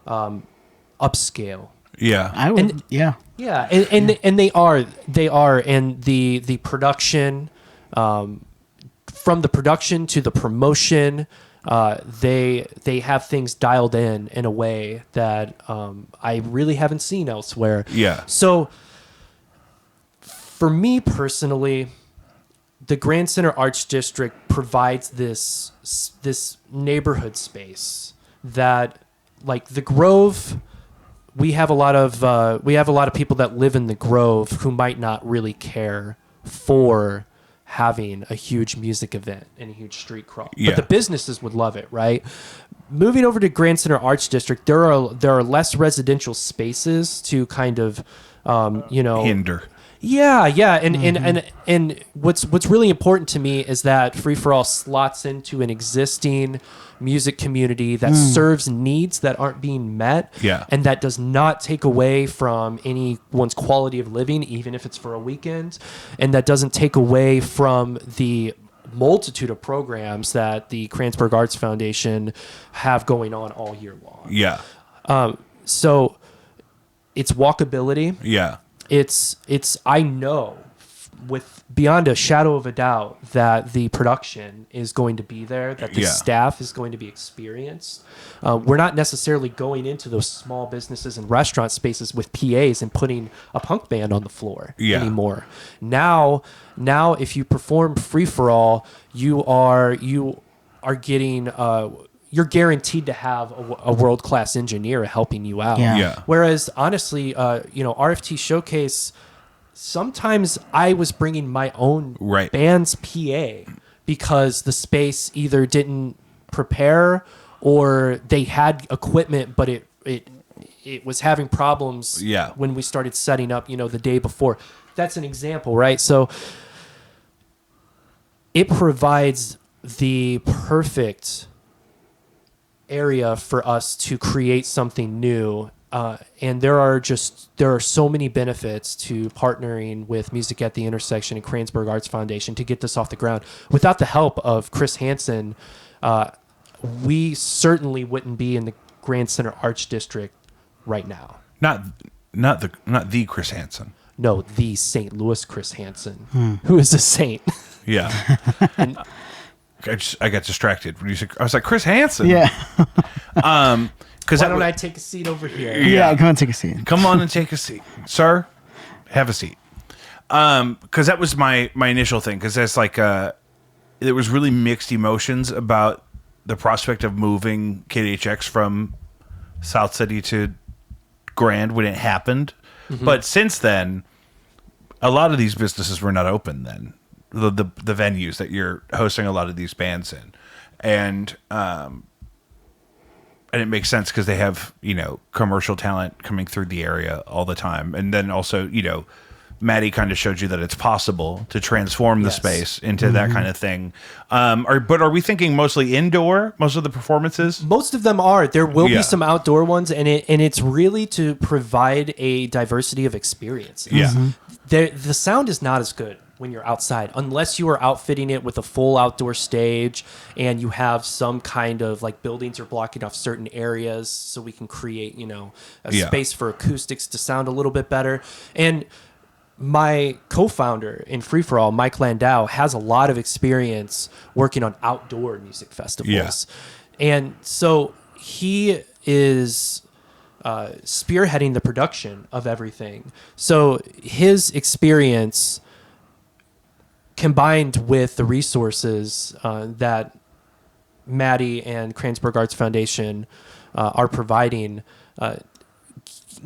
upscale. Yeah. I would. Yeah. Yeah, and they are, and the production, from the production to the promotion, they have things dialed in a way that I really haven't seen elsewhere. Yeah. So for me personally, the Grand Center Arts District provides this neighborhood space that, like the Grove, we have a lot of people that live in the Grove who might not really care for having a huge music event and a huge street crawl. Yeah. But the businesses would love it, right? Moving over to Grand Center Arts District, there are less residential spaces to kind of hinder. Yeah, and what's really important to me is that Free for All slots into an existing music community that serves needs that aren't being met, and that does not take away from anyone's quality of living, even if it's for a weekend, and that doesn't take away from the multitude of programs that the Kranzberg Arts Foundation have going on all year long. Yeah. So it's walkability. Yeah. It's I know with beyond a shadow of a doubt that the production is going to be there, that the staff is going to be experienced. We're not necessarily going into those small businesses and restaurant spaces with PAs and putting a punk band on the floor anymore. Now if you perform Free for All, you are getting you're guaranteed to have a world-class engineer helping you out. Yeah. Whereas, honestly, RFT Showcase, sometimes I was bringing my own band's PA because the space either didn't prepare or they had equipment, but it was having problems when we started setting up, the day before. That's an example, right? So it provides the perfect area for us to create something new And there are so many benefits to partnering with Music at the Intersection and Kransberg Arts Foundation to get this off the ground. Without the help of Chris Hansen, we certainly wouldn't be in the Grand Center Arts District right now. Not the Chris Hansen. No, the St. Louis Chris Hansen, who is a saint. Yeah. And I got distracted when you said, I was like, Chris Hansen. Yeah. why don't I take a seat over here? Yeah, go and take a seat. Come on and take a seat, sir. Have a seat. Because that was my initial thing. Because that's like there was really mixed emotions about the prospect of moving KDHX from South City to Grand when it happened. Mm-hmm. But since then, a lot of these businesses were not open then. The venues that you're hosting a lot of these bands in, and it makes sense because they have, commercial talent coming through the area all the time. And then also, Maddie kind of showed you that it's possible to transform the space into that kind of thing. But are we thinking mostly indoor, most of the performances? Most of them are. There will be some outdoor ones, and it's really to provide a diversity of experiences. Yeah. The sound is not as good when you're outside, unless you are outfitting it with a full outdoor stage and you have some kind of like buildings are blocking off certain areas so we can create, a space for acoustics to sound a little bit better. And my co-founder in Free For All, Mike Landau, has a lot of experience working on outdoor music festivals. Yeah. And so he is spearheading the production of everything. So his experience combined with the resources that Maddie and Kransberg Arts Foundation are providing,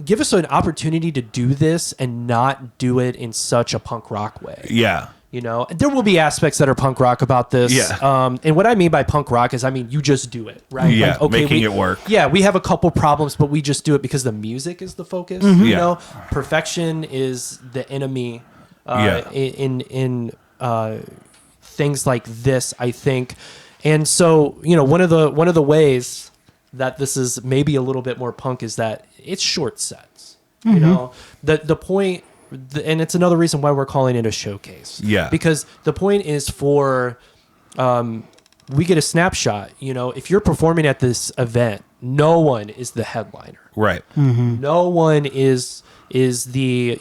give us an opportunity to do this and not do it in such a punk rock way. Yeah. There will be aspects that are punk rock about this. Yeah. And what I mean by punk rock is, you just do it, right? Yeah, like, okay, making it work. Yeah, we have a couple problems, but we just do it because the music is the focus. Mm-hmm. Perfection is the enemy in things like this, I think. And so, one of the ways that this is maybe a little bit more punk is that it's short sets. Mm-hmm. The point, and it's another reason why we're calling it a showcase. Yeah. Because the point is for we get a snapshot. If you're performing at this event, no one is the headliner. Right. Mm-hmm. No one is the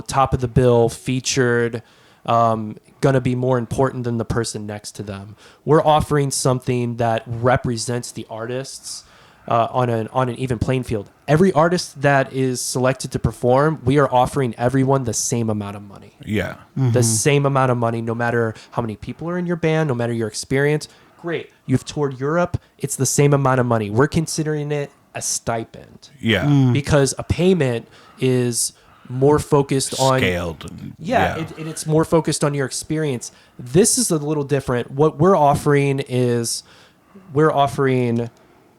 top of the bill featured going to be more important than the person next to them. We're offering something that represents the artists on an even playing field. Every artist that is selected to perform, we are offering everyone the same amount of money. Yeah. Mm-hmm. The same amount of money, no matter how many people are in your band, no matter your experience. Great. You've toured Europe. It's the same amount of money. We're considering it a stipend. Yeah. Because a payment is more focused on scaled. and it's more focused on your experience. This is a little different. What we're offering is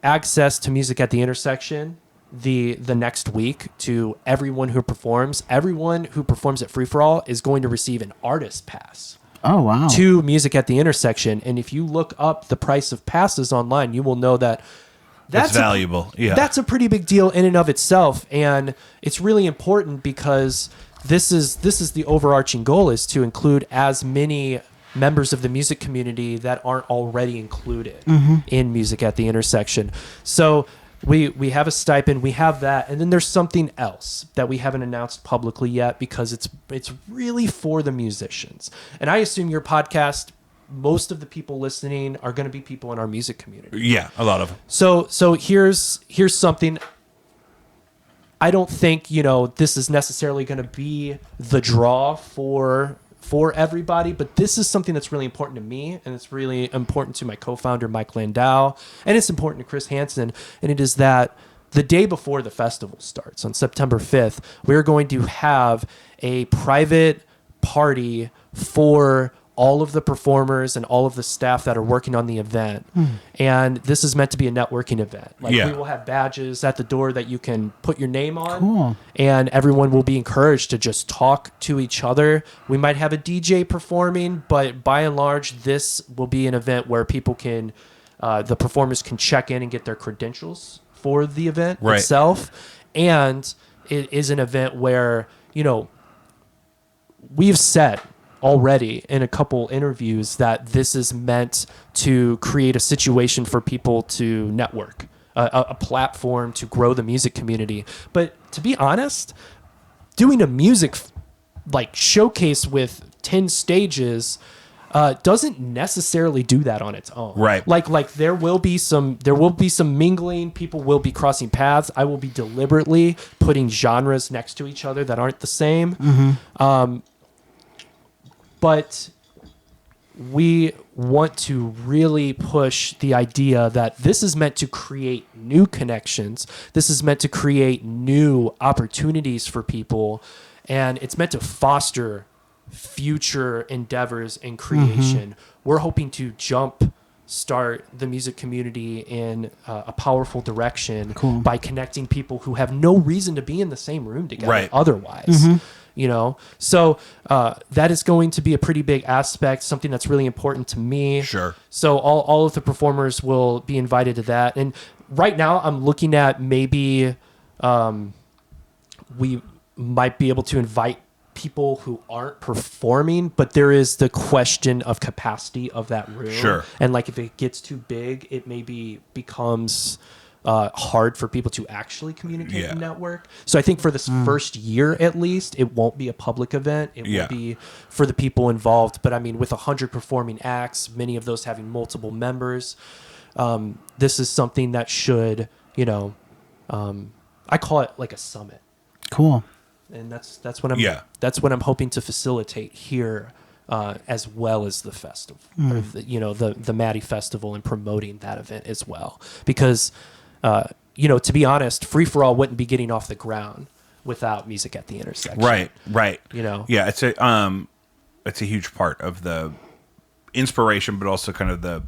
access to Music at the Intersection the next week to everyone who performs. Everyone who performs at Free For All is going to receive an artist pass. Oh, wow. To Music at the Intersection. And if you look up the price of passes online, you will know that that's valuable. That's a pretty big deal in and of itself. And it's really important because this is the overarching goal, is to include as many members of the music community that aren't already included in Music at the Intersection. So we have a stipend, we have that, and then there's something else that we haven't announced publicly yet because it's really for the musicians. And I assume your podcast, most of the people listening are going to be people in our music community. Yeah, a lot of them. So here's something. I don't think this is necessarily going to be the draw for everybody, but this is something that's really important to me, and it's really important to my co-founder Mike Landau, and it's important to Chris Hansen. And it is that the day before the festival starts on September 5th, we're going to have a private party for all of the performers and all of the staff that are working on the event. And this is meant to be a networking event. We will have badges at the door that you can put your name on. Cool. And everyone will be encouraged to just talk to each other. We might have a DJ performing, but by and large, this will be an event where people the performers can check in and get their credentials for the event itself. And it is an event where, we've said already in a couple interviews that this is meant to create a situation for people to network, a platform to grow the music community. But to be honest, doing a music showcase with 10 stages doesn't necessarily do that on its own. Right. Like there will be some mingling. People will be crossing paths. I will be deliberately putting genres next to each other that aren't the same. But we want to really push the idea that this is meant to create new connections. This is meant to create new opportunities for people. And it's meant to foster future endeavors and creation. We're hoping to start the music community in a powerful direction by connecting people who have no reason to be in the same room together otherwise. So that is going to be a pretty big aspect, something that's really important to me. Sure. So all of the performers will be invited to that. And right now I'm looking at maybe we might be able to invite people who aren't performing, but there is the question of capacity of that room. Sure. And if it gets too big, it maybe becomes hard for people to actually communicate and network. So I think for this first year, at least, it won't be a public event. It will be for the people involved. But I mean, with 100 performing acts, many of those having multiple members, this is something that should, I call it like a summit. Cool. And that's what I'm hoping to facilitate here, as well as the festival, or the Maddie Festival, and promoting that event as well. Because, to be honest, Free for All wouldn't be getting off the ground without music at the intersection. Right. Yeah, it's a huge part of the inspiration, but also kind of the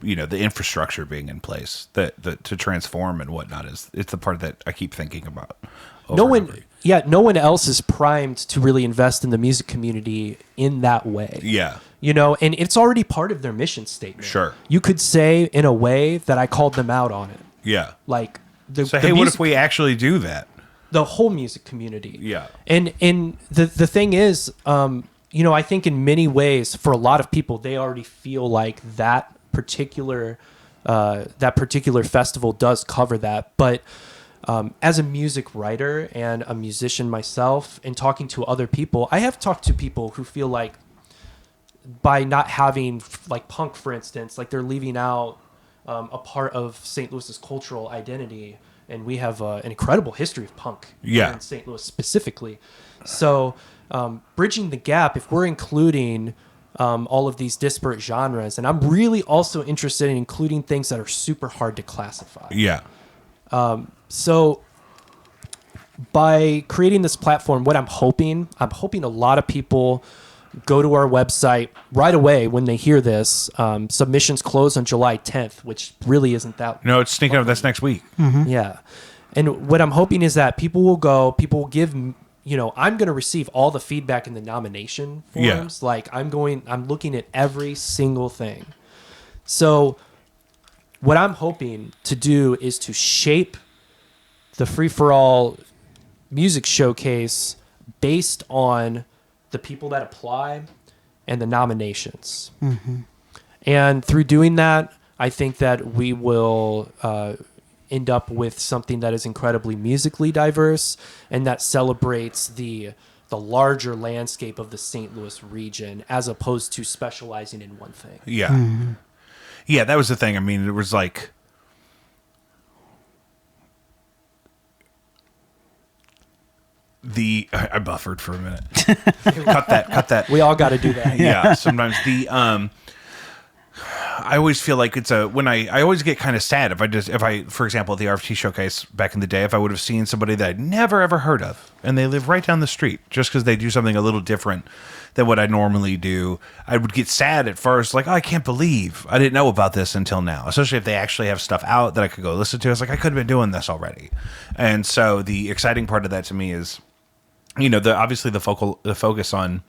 infrastructure being in place that to transform and whatnot it's the part that I keep thinking about. No one else is primed to really invest in the music community in that way. Yeah. And it's already part of their mission statement. Sure. You could say in a way that I called them out on it. Yeah. What if we actually do that? The whole music community. Yeah. And the thing is, I think in many ways, for a lot of people, they already feel like that particular festival does cover that. But as a music writer and a musician myself, and talking to other people, I have talked to people who feel like by not having punk, for instance, they're leaving out a part of St. Louis's cultural identity. And we have an incredible history of punk here in St. Louis specifically. So bridging the gap, if we're including all of these disparate genres, and I'm really also interested in including things that are super hard to classify. Yeah. So by creating this platform, what I'm hoping a lot of people go to our website right away when they hear this. Submissions close on July 10th, which really isn't that. No, it's sneaking up. That's next week. Mm-hmm. Yeah. And what I'm hoping is that people will give, I'm going to receive all the feedback in the nomination forms. Yeah. I'm looking at every single thing. So what I'm hoping to do is to shape the Free for All music showcase based on the people that apply and the nominations. Mm-hmm. And through doing that, I think that we will end up with something that is incredibly musically diverse and that celebrates the larger landscape of the St. Louis region, as opposed to specializing in one thing. Yeah. Mm-hmm. Yeah, that was the thing. I mean, it was I buffered for a minute. Cut that. We all got to do that. Yeah. Sometimes I always feel like I always get kind of sad if I, for example, at the RFT showcase back in the day, if I would have seen somebody that I'd never ever heard of and they live right down the street, just because they do something a little different than what I normally do, I would get sad at first, like, oh, I can't believe I didn't know about this until now, especially if they actually have stuff out that I could go listen to. It's like, I could have been doing this already. And so the exciting part of that to me is, obviously the focus on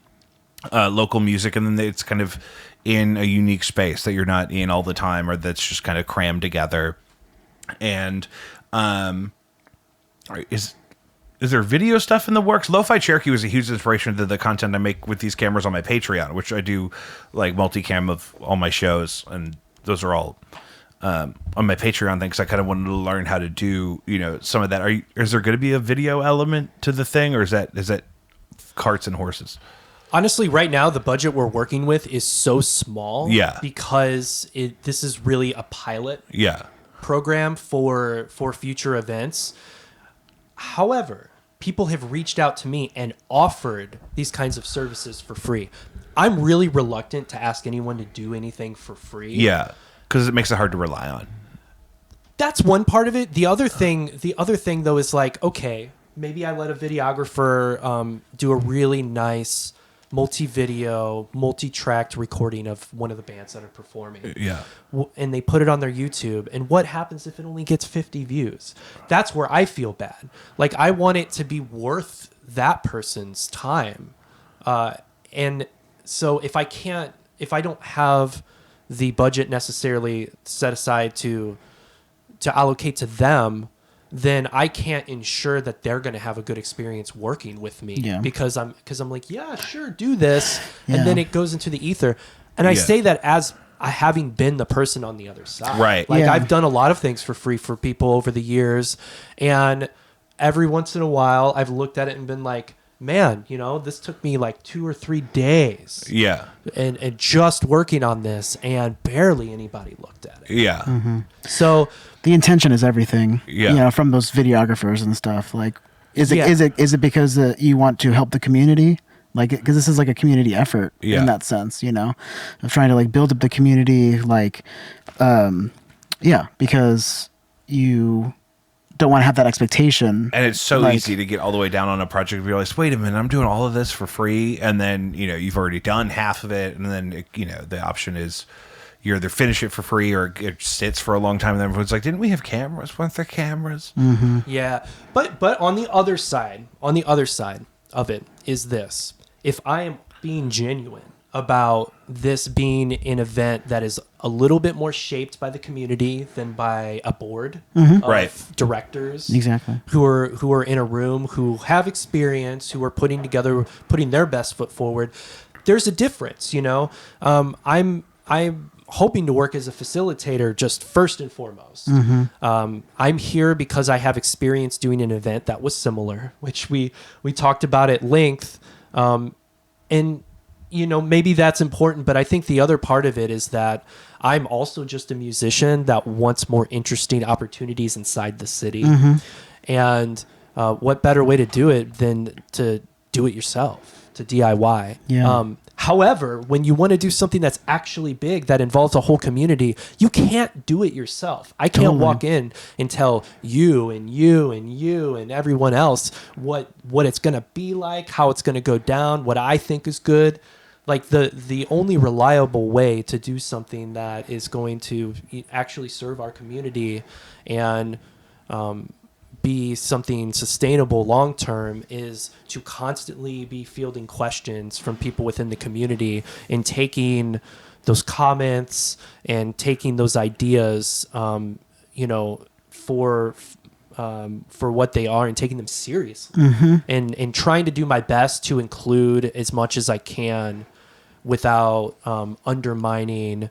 local music, and then it's kind of in a unique space that you're not in all the time, or that's just kind of crammed together. And is there video stuff in the works? Lo-Fi Cherokee was a huge inspiration to the content I make with these cameras on my Patreon, which I do like multicam of all my shows, and those are all on my Patreon thing, because I kind of wanted to learn how to do, some of that. Is there going to be a video element to the thing, or is that carts and horses? Honestly, right now, the budget we're working with is so small. Yeah. Because this is really a pilot program for future events. However, people have reached out to me and offered these kinds of services for free. I'm really reluctant to ask anyone to do anything for free. Yeah, because it makes it hard to rely on. That's one part of it. The other thing though is like, okay, maybe I let a videographer do a really nice multi-video, multi-tracked recording of one of the bands that are performing. Yeah. And they put it on their YouTube. And what happens if it only gets 50 views? That's where I feel bad. Like, I want it to be worth that person's time. And so if I don't have the budget necessarily set aside to allocate to them, then I can't ensure that they're going to have a good experience working with me because I'm like, yeah, sure, do this. And then it goes into the ether. And I say that as having been the person on the other side. Right. Like, I've done a lot of things for free for people over the years. And every once in a while, I've looked at it and been like, man, this took me like 2 or 3 days. Yeah. And just working on this, and barely anybody looked at it. Yeah. Mm-hmm. So the intention is everything. Yeah. From those videographers and stuff. Like, is it because you want to help the community? Like, because this is like a community effort in that sense, of trying to like build up the community. Like, because you don't want to have that expectation. And it's so easy to get all the way down on a project and realize, wait a minute, I'm doing all of this for free. And then, you've already done half of it. And then, the option is you either finish it for free or it sits for a long time. And then everyone's like, didn't we have cameras? Weren't there cameras? Mm-hmm. Yeah. But on the other side of it is this. If I am being genuine about this being an event that is a little bit more shaped by the community than by a board of directors, exactly, who are in a room, who have experience, who are putting their best foot forward, there's a difference. I'm hoping to work as a facilitator just first and foremost. I'm here because I have experience doing an event that was similar, which we talked about at length, and maybe that's important, but I think the other part of it is that I'm also just a musician that wants more interesting opportunities inside the city. And what better way to do it than to do it yourself, to DIY. Yeah. However, when you want to do something that's actually big, that involves a whole community, you can't do it yourself. I can't walk in and tell you and you and you and everyone else what it's going to be like, how it's going to go down, what I think is good. Like, the only reliable way to do something that is going to actually serve our community and be something sustainable long term is to constantly be fielding questions from people within the community and taking those comments and taking those ideas, for what they are and taking them seriously, and trying to do my best to include as much as I can without undermining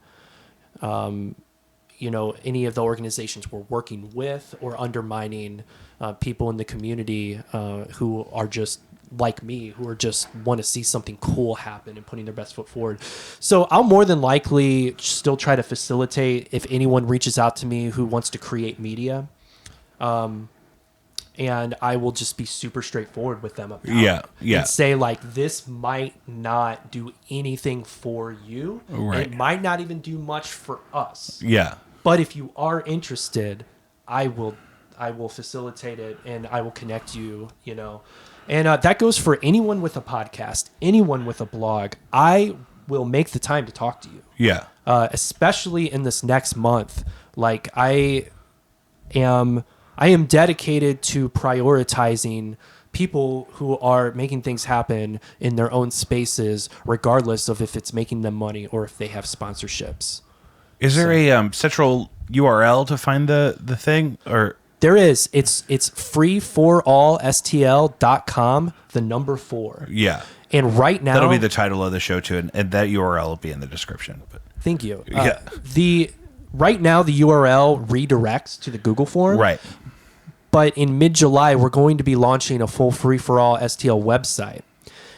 any of the organizations we're working with, or undermining people in the community who are just like me, who are just want to see something cool happen and putting their best foot forward. So I'll more than likely still try to facilitate if anyone reaches out to me who wants to create media. And I will just be super straightforward with them about it. And say, like, this might not do anything for you. Right. It might not even do much for us. Yeah. But if you are interested, I will facilitate it, and I will connect you, And that goes for anyone with a podcast, anyone with a blog. I will make the time to talk to you. Yeah. Especially in this next month. Like, I am dedicated to prioritizing people who are making things happen in their own spaces, regardless of if it's making them money or if they have sponsorships. Is there a central URL to find the thing, or There is. It's freeforallstl.com, the number 4. Yeah. And right now, that'll be the title of the show too, and that URL will be in the description. But thank you. Yeah. Right now the URL redirects to the Google form. Right. But in mid-July, we're going to be launching a full free-for-all STL website.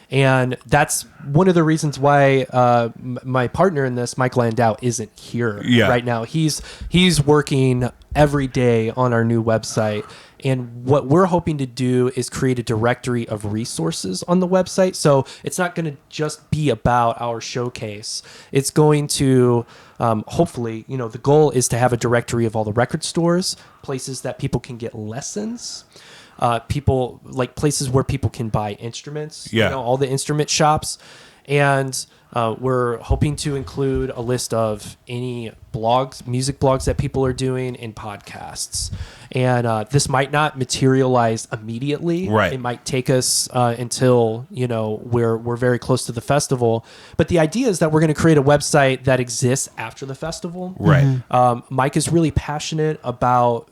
And that's one of the reasons why my partner in this, Mike Landau, isn't here right now. He's working every day on our new website. And what we're hoping to do is create a directory of resources on the website. So it's not going to just be about our showcase. It's going to, hopefully, the goal is to have a directory of all the record stores, places that people can get lessons, places where people can buy instruments, all the instrument shops. And we're hoping to include a list of any blogs, music blogs that people are doing, and podcasts. And this might not materialize immediately. Right. It might take us until we're very close to the festival. But the idea is that we're going to create a website that exists after the festival. Right. Mike is really passionate about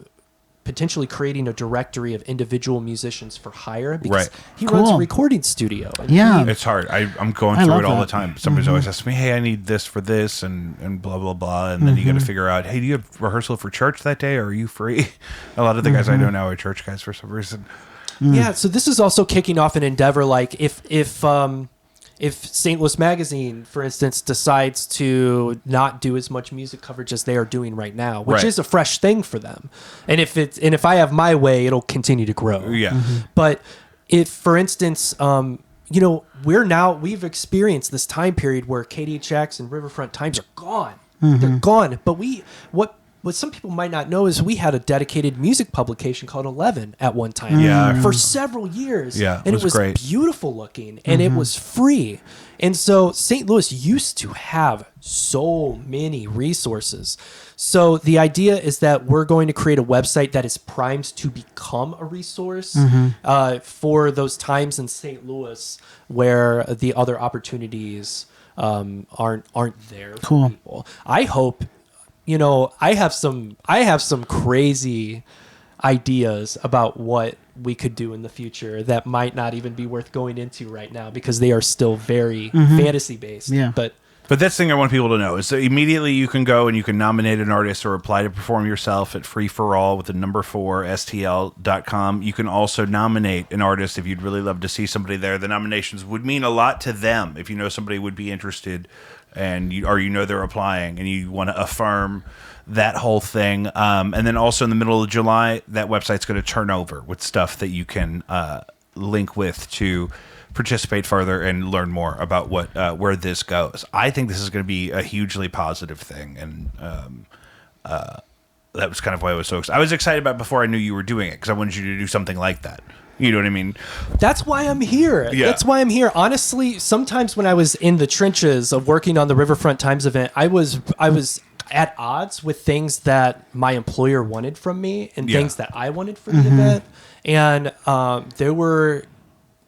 potentially creating a directory of individual musicians for hire because he runs a recording studio. It's hard. I'm going through it all the time. Somebody's always asking me, hey, I need this for this and blah, blah, blah. And then you got to figure out, hey, do you have rehearsal for church that day or are you free? A lot of the guys I know now are church guys for some reason. Yeah, so this is also kicking off an endeavor like if St. Louis Magazine, for instance, decides to not do as much music coverage as they are doing right now, which is a fresh thing for them, and if I have my way, it'll continue to grow. Yeah. But if, for instance, we've experienced this time period where KDHX and Riverfront Times are gone. They're gone. But what some people might not know is we had a dedicated music publication called 11 at one time for several years. Yeah, and it was great. Beautiful looking, and it was free. And so St. Louis used to have so many resources. So the idea is that we're going to create a website that is primed to become a resource for those times in St. Louis where the other opportunities aren't there for people. I hope. I have some crazy ideas about what we could do in the future that might not even be worth going into right now because they are still very fantasy based. Yeah. But that's the thing I want people to know is that immediately you can go and you can nominate an artist or apply to perform yourself at freeforall with the number 4 stl.com. You can also nominate an artist if you'd really love to see somebody there. The nominations would mean a lot to them if you know somebody would be interested and they're applying and you want to affirm that whole thing. And then also in the middle of July, that website's going to turn over with stuff that you can link with to participate further and learn more about where this goes. I think this is going to be a hugely positive thing. And that was kind of why I was so excited. I was excited about it before I knew you were doing it because I wanted you to do something like that. You know what I mean? That's why I'm here. Yeah. That's why I'm here. Honestly, sometimes when I was in the trenches of working on the Riverfront Times event, I was at odds with things that my employer wanted from me and things that I wanted for the event. And there were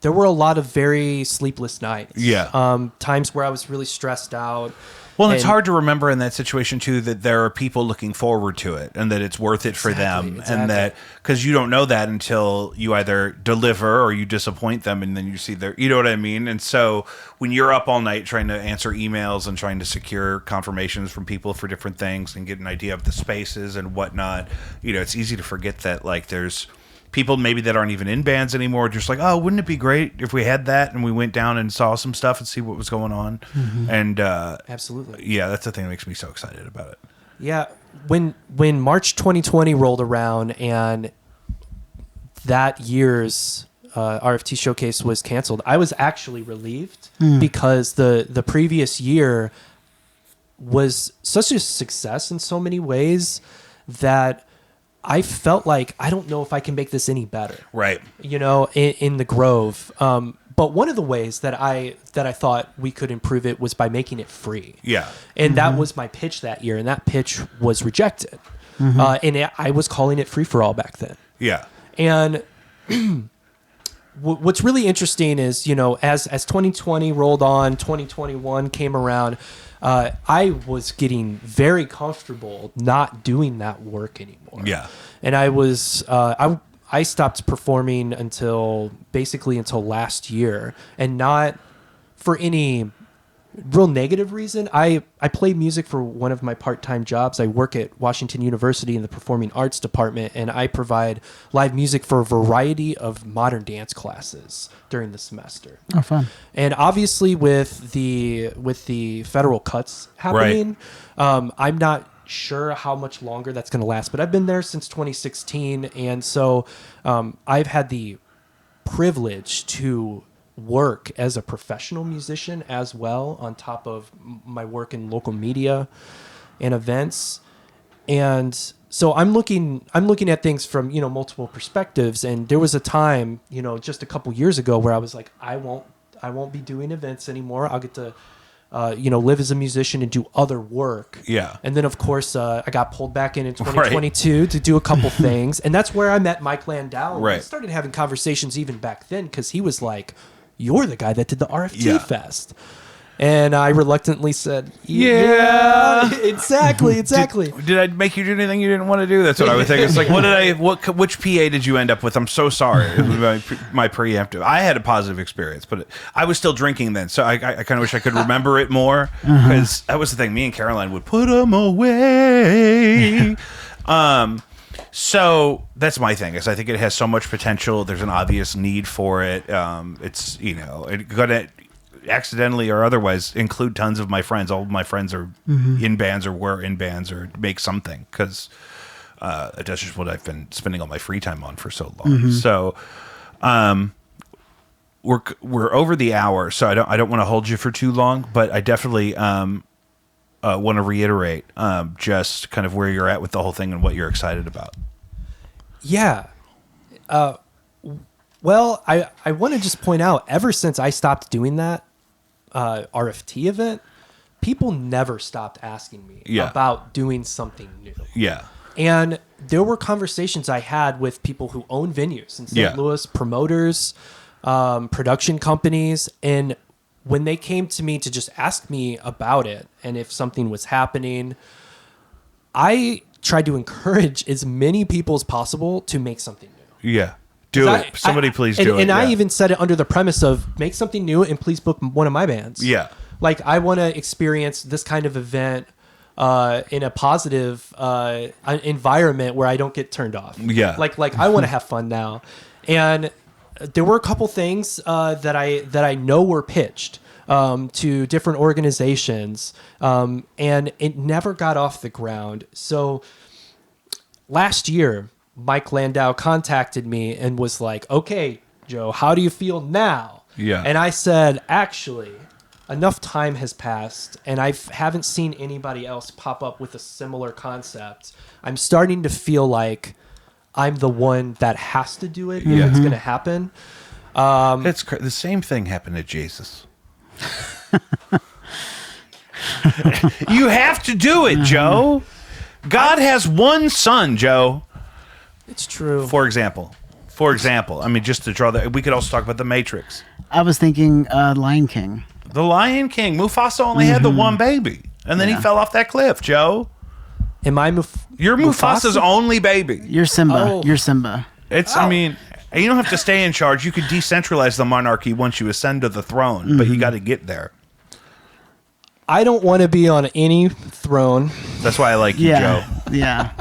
a lot of very sleepless nights. Yeah. Times where I was really stressed out. Well, it's hard to remember in that situation, too, that there are people looking forward to it and that it's worth it for them. And that because you don't know that until you either deliver or you disappoint them and then you see you know what I mean? And so when you're up all night trying to answer emails and trying to secure confirmations from people for different things and get an idea of the spaces and whatnot, it's easy to forget that there's people maybe that aren't even in bands anymore, just like, oh, wouldn't it be great if we had that and we went down and saw some stuff and see what was going on? And absolutely, yeah, that's the thing that makes me so excited about it. Yeah, when March 2020 rolled around and that year's RFT showcase was canceled, I was actually relieved because the previous year was such a success in so many ways that I felt like I don't know if I can make this any better. Right. In the Grove. But one of the ways that I thought we could improve it was by making it free. Yeah. And that was my pitch that year, and that pitch was rejected. And I was calling it free for all back then. Yeah. And what's really interesting is, as 2020 rolled on, 2021 came around, I was getting very comfortable not doing that work anymore. Yeah. And I stopped performing until last year, and not for any real negative reason. I play music for one of my part-time jobs. I work at Washington University in the Performing Arts Department, and I provide live music for a variety of modern dance classes during the semester. Oh, fun. And obviously with the federal cuts happening, I'm not sure how much longer that's going to last, but I've been there since 2016, and so I've had the privilege to work as a professional musician as well, on top of my work in local media and events. And so I'm looking at things from, multiple perspectives. And there was a time, just a couple years ago where I was like, I won't be doing events anymore. I'll get to live as a musician and do other work. Yeah. And then, of course, I got pulled back in 2022 to do a couple things. And that's where I met Mike Landau. Right. We started having conversations even back then, because he was like, "You're the guy that did the RFT Fest." And I reluctantly said, yeah, exactly. Did I make you do anything you didn't want to do? That's what I would think. It's like, which PA did you end up with? I'm so sorry. It was my preemptive. I had a positive experience, but I was still drinking then. So I kind of wish I could remember it more, because that was the thing. Me and Caroline would put them away. So that's my thing, is I think it has so much potential. There's an obvious need for it. It's, it gonna accidentally or otherwise include tons of my friends. All of my friends are in bands or were in bands or make something, because that's just what I've been spending all my free time on for so long. So we're over the hour, so I don't want to hold you for too long, but I definitely want to reiterate just kind of where you're at with the whole thing and what you're excited about. Yeah. Well, I want to just point out, ever since I stopped doing that RFT event, people never stopped asking me about doing something new. Yeah. And there were conversations I had with people who own venues in St. Louis, promoters, production companies, and when they came to me to just ask me about it and if something was happening, I tried to encourage as many people as possible to make something new. Yeah. Do it. Somebody please do it. And I even said it under the premise of make something new and please book one of my bands. Yeah. Like, I want to experience this kind of event in a positive environment where I don't get turned off. Yeah. Like I want to have fun now. And there were a couple things that I know were pitched to different organizations, and it never got off the ground. So last year, Mike Landau contacted me and was like, "Okay, Joe, how do you feel now?" Yeah. And I said, "Actually, enough time has passed, and I haven't seen anybody else pop up with a similar concept. I'm starting to feel like I'm the one that has to do it. It's going to happen." It's the same thing happened to Jesus. You have to do it, Joe. God has one son, Joe. It's true. For example, I mean, just to draw that, we could also talk about The Matrix. I was thinking Lion King. The Lion King. Mufasa only had the one baby, and then he fell off that cliff, Joe. Am I You're Mufasa's only baby. You're Simba. Oh. You're Simba. I mean, you don't have to stay in charge. You could decentralize the monarchy once you ascend to the throne, but you got to get there. I don't want to be on any throne. That's why I like you, Joe. Yeah.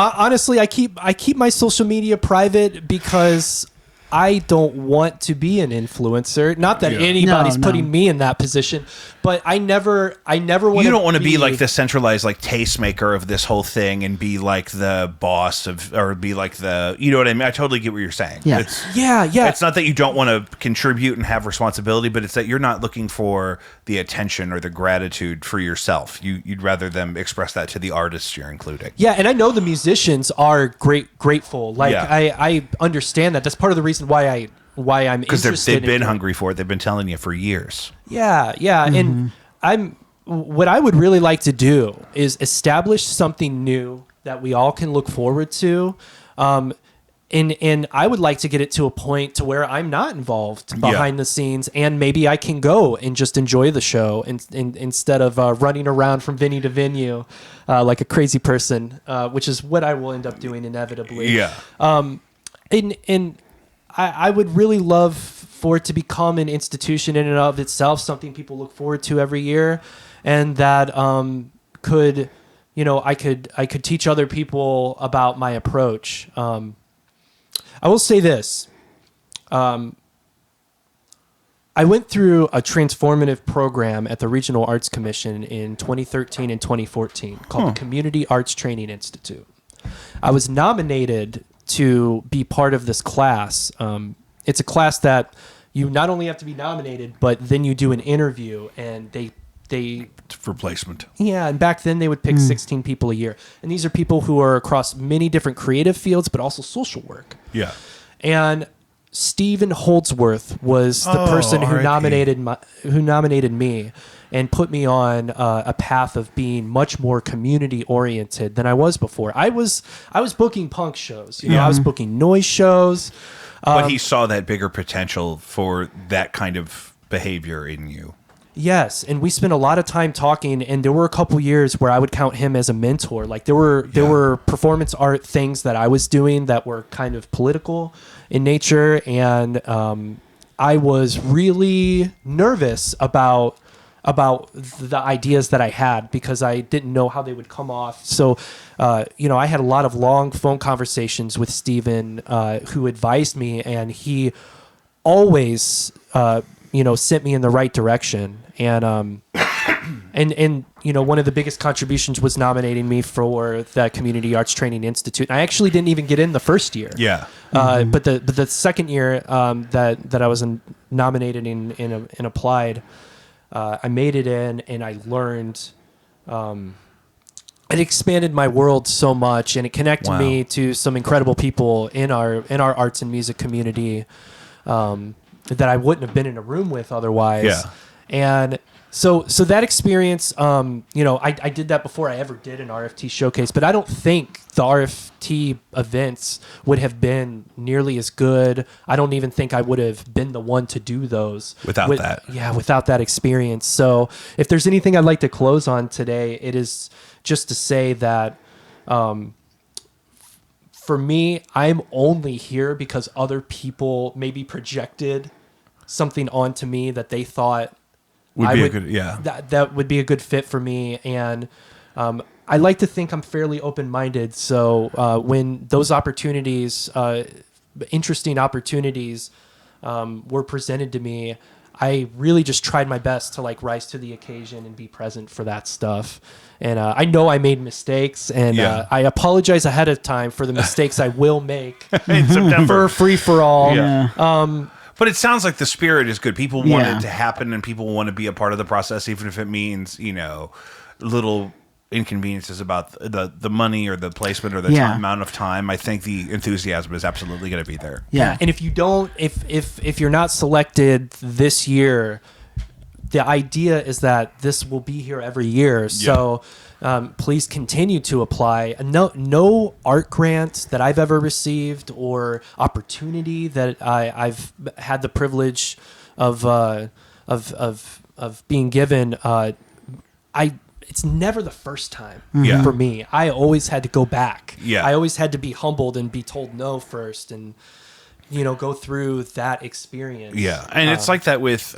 Honestly, I keep my social media private because I don't want to be an influencer. Not that anybody's putting me in that position, but I never want. You don't want to be like the centralized like tastemaker of this whole thing and be like the boss of, or be like the, you know what I mean? I totally get what you're saying. Yeah. It's not that you don't want to contribute and have responsibility, but it's that you're not looking for the attention or the gratitude for yourself. You'd rather them express that to the artists you're including. Yeah, and I know the musicians are grateful. Like I understand that. That's part of the reason why I'm interested. Because they've been hungry for it. They've been telling you for years. Yeah. And what I would really like to do is establish something new that we all can look forward to. and I would like to get it to a point to where I'm not involved behind the scenes, and maybe I can go and just enjoy the show instead of running around from venue to venue like a crazy person, which is what I will end up doing inevitably. Yeah. And I would really love for it to become an institution in and of itself, something people look forward to every year, and that could, I could teach other people about my approach. I will say this. I went through a transformative program at the Regional Arts Commission in 2013 and 2014 called the Community Arts Training Institute. I was nominated to be part of this class. It's a class that you not only have to be nominated, but then you do an interview, and they for placement. Yeah, and back then they would pick 16 people a year. And these are people who are across many different creative fields, but also social work. Yeah. And Stephen Holdsworth was the person who nominated me and put me on a path of being much more community oriented than I was before. I was booking punk shows, I was booking noise shows. But he saw that bigger potential for that kind of behavior in you. Yes, and we spent a lot of time talking, and there were a couple years where I would count him as a mentor. Like there were performance art things that I was doing that were kind of political in nature, and I was really nervous about the ideas that I had because I didn't know how they would come off. So, I had a lot of long phone conversations with Stephen, who advised me, and he always sent me in the right direction. And one of the biggest contributions was nominating me for the Community Arts Training Institute. I actually didn't even get in the first year. Yeah. But the second year that I was nominated and applied, I made it in, and I learned. It expanded my world so much, and it connected me to some incredible people in our arts and music community that I wouldn't have been in a room with otherwise. Yeah. And so that experience, I did that before I ever did an RFT showcase, but I don't think the RFT events would have been nearly as good. I don't even think I would have been the one to do those without that. Yeah, without that experience. So if there's anything I'd like to close on today, it is just to say that for me, I'm only here because other people maybe projected something onto me that they thought that would be a good fit for me. And I like to think I'm fairly open-minded. So when those opportunities, interesting opportunities, were presented to me, I really just tried my best to rise to the occasion and be present for that stuff. And I know I made mistakes, and I apologize ahead of time for the mistakes I will make in September for free for all. Yeah. But it sounds like the spirit is good. People want it to happen, and people want to be a part of the process, even if it means, little inconveniences about the money or the placement or the amount of time. I think the enthusiasm is absolutely going to be there. Yeah. And if you don't, if you're not selected this year, the idea is that this will be here every year. So please continue to apply. No art grant that I've ever received or opportunity that I've had the privilege of being given. It's never the first time for me. I always had to go back. Yeah. I always had to be humbled and be told no first, and go through that experience. Yeah, and it's like that with,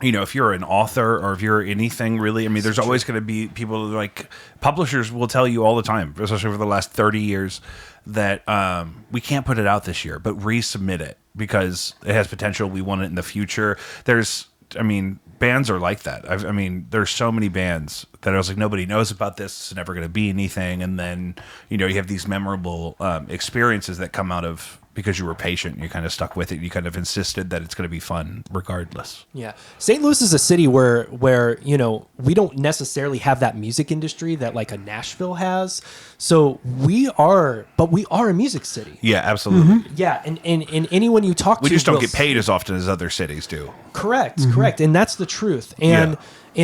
if you're an author or if you're anything really, there's always going to be people like publishers will tell you all the time, especially over the last 30 years, that we can't put it out this year, but resubmit it because it has potential. We want it in the future. Bands are like that. There's so many bands that I was like, nobody knows about this. It's never going to be anything. And then, you have these memorable experiences that come out of because you were patient. You kind of stuck with it. You kind of insisted that it's going to be fun regardless. Yeah. St. Louis is a city where we don't necessarily have that music industry that like a Nashville has. So we are a music city. Yeah, absolutely. Mm-hmm. Yeah. And anyone you talk to, we just don't get paid as often as other cities do. Correct. And that's the truth. And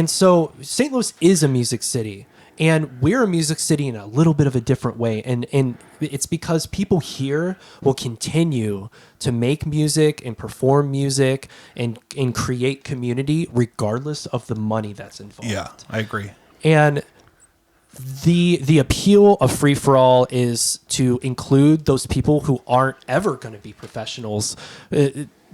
so St. Louis is a music city. And we're a music city in a little bit of a different way. And it's because people here will continue to make music and perform music and create community regardless of the money that's involved. Yeah, I agree. And the appeal of Free For All is to include those people who aren't ever going to be professionals.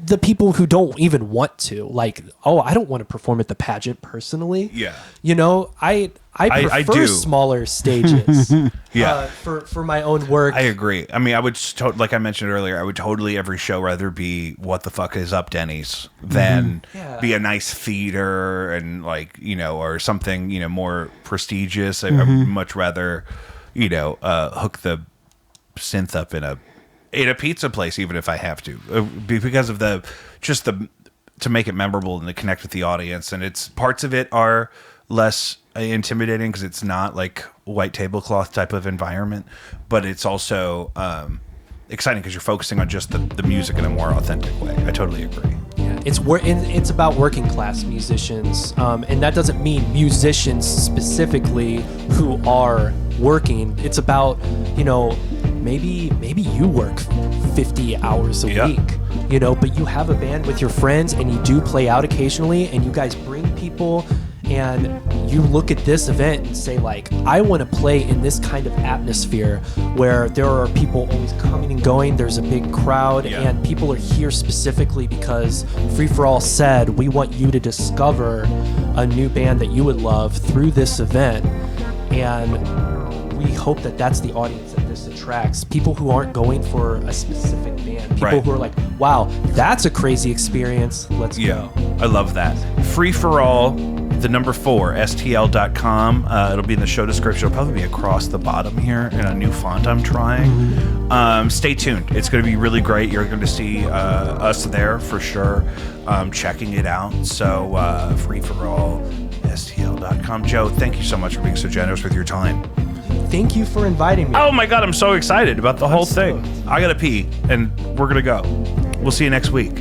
The people who don't even want to, like, oh, I don't want to perform at the pageant personally. Yeah. You know, I prefer do. smaller stages Yeah. For my own work. I agree. I mean, I would, like I mentioned earlier, I would totally every show rather be What the Fuck Is Up Denny's than be a nice theater and, like, you know, or something, you know, more prestigious. I would much rather, you know, hook the synth up in a pizza place, even if I have to, because of to make it memorable and to connect with the audience. And it's parts of it are less intimidating because it's not like white tablecloth type of environment, but it's also exciting because you're focusing on just the music in a more authentic way. I totally agree. Yeah, it's about working class musicians, and that doesn't mean musicians specifically who are working. It's about, you know, maybe you work 50 hours a week, you know, but you have a band with your friends and you do play out occasionally and you guys bring people and you look at this event and say, like, I want to play in this kind of atmosphere where there are people always coming and going, there's a big crowd, and people are here specifically because Free For All said, we want you to discover a new band that you would love through this event. And we hope that that's the audience that this attracts. People who aren't going for a specific band. People who are like, wow, that's a crazy experience. Let's go. I love that. Free For All, the number 4, STL.com. It'll be in the show description. It'll probably be across the bottom here in a new font I'm trying. Stay tuned. It's going to be really great. You're going to see us there for sure, checking it out. So Free For All, STL.com. Joe, thank you so much for being so generous with your time. Thank you for inviting me. Oh my God, I'm so excited about the whole thing. I got to pee, and we're going to go. We'll see you next week.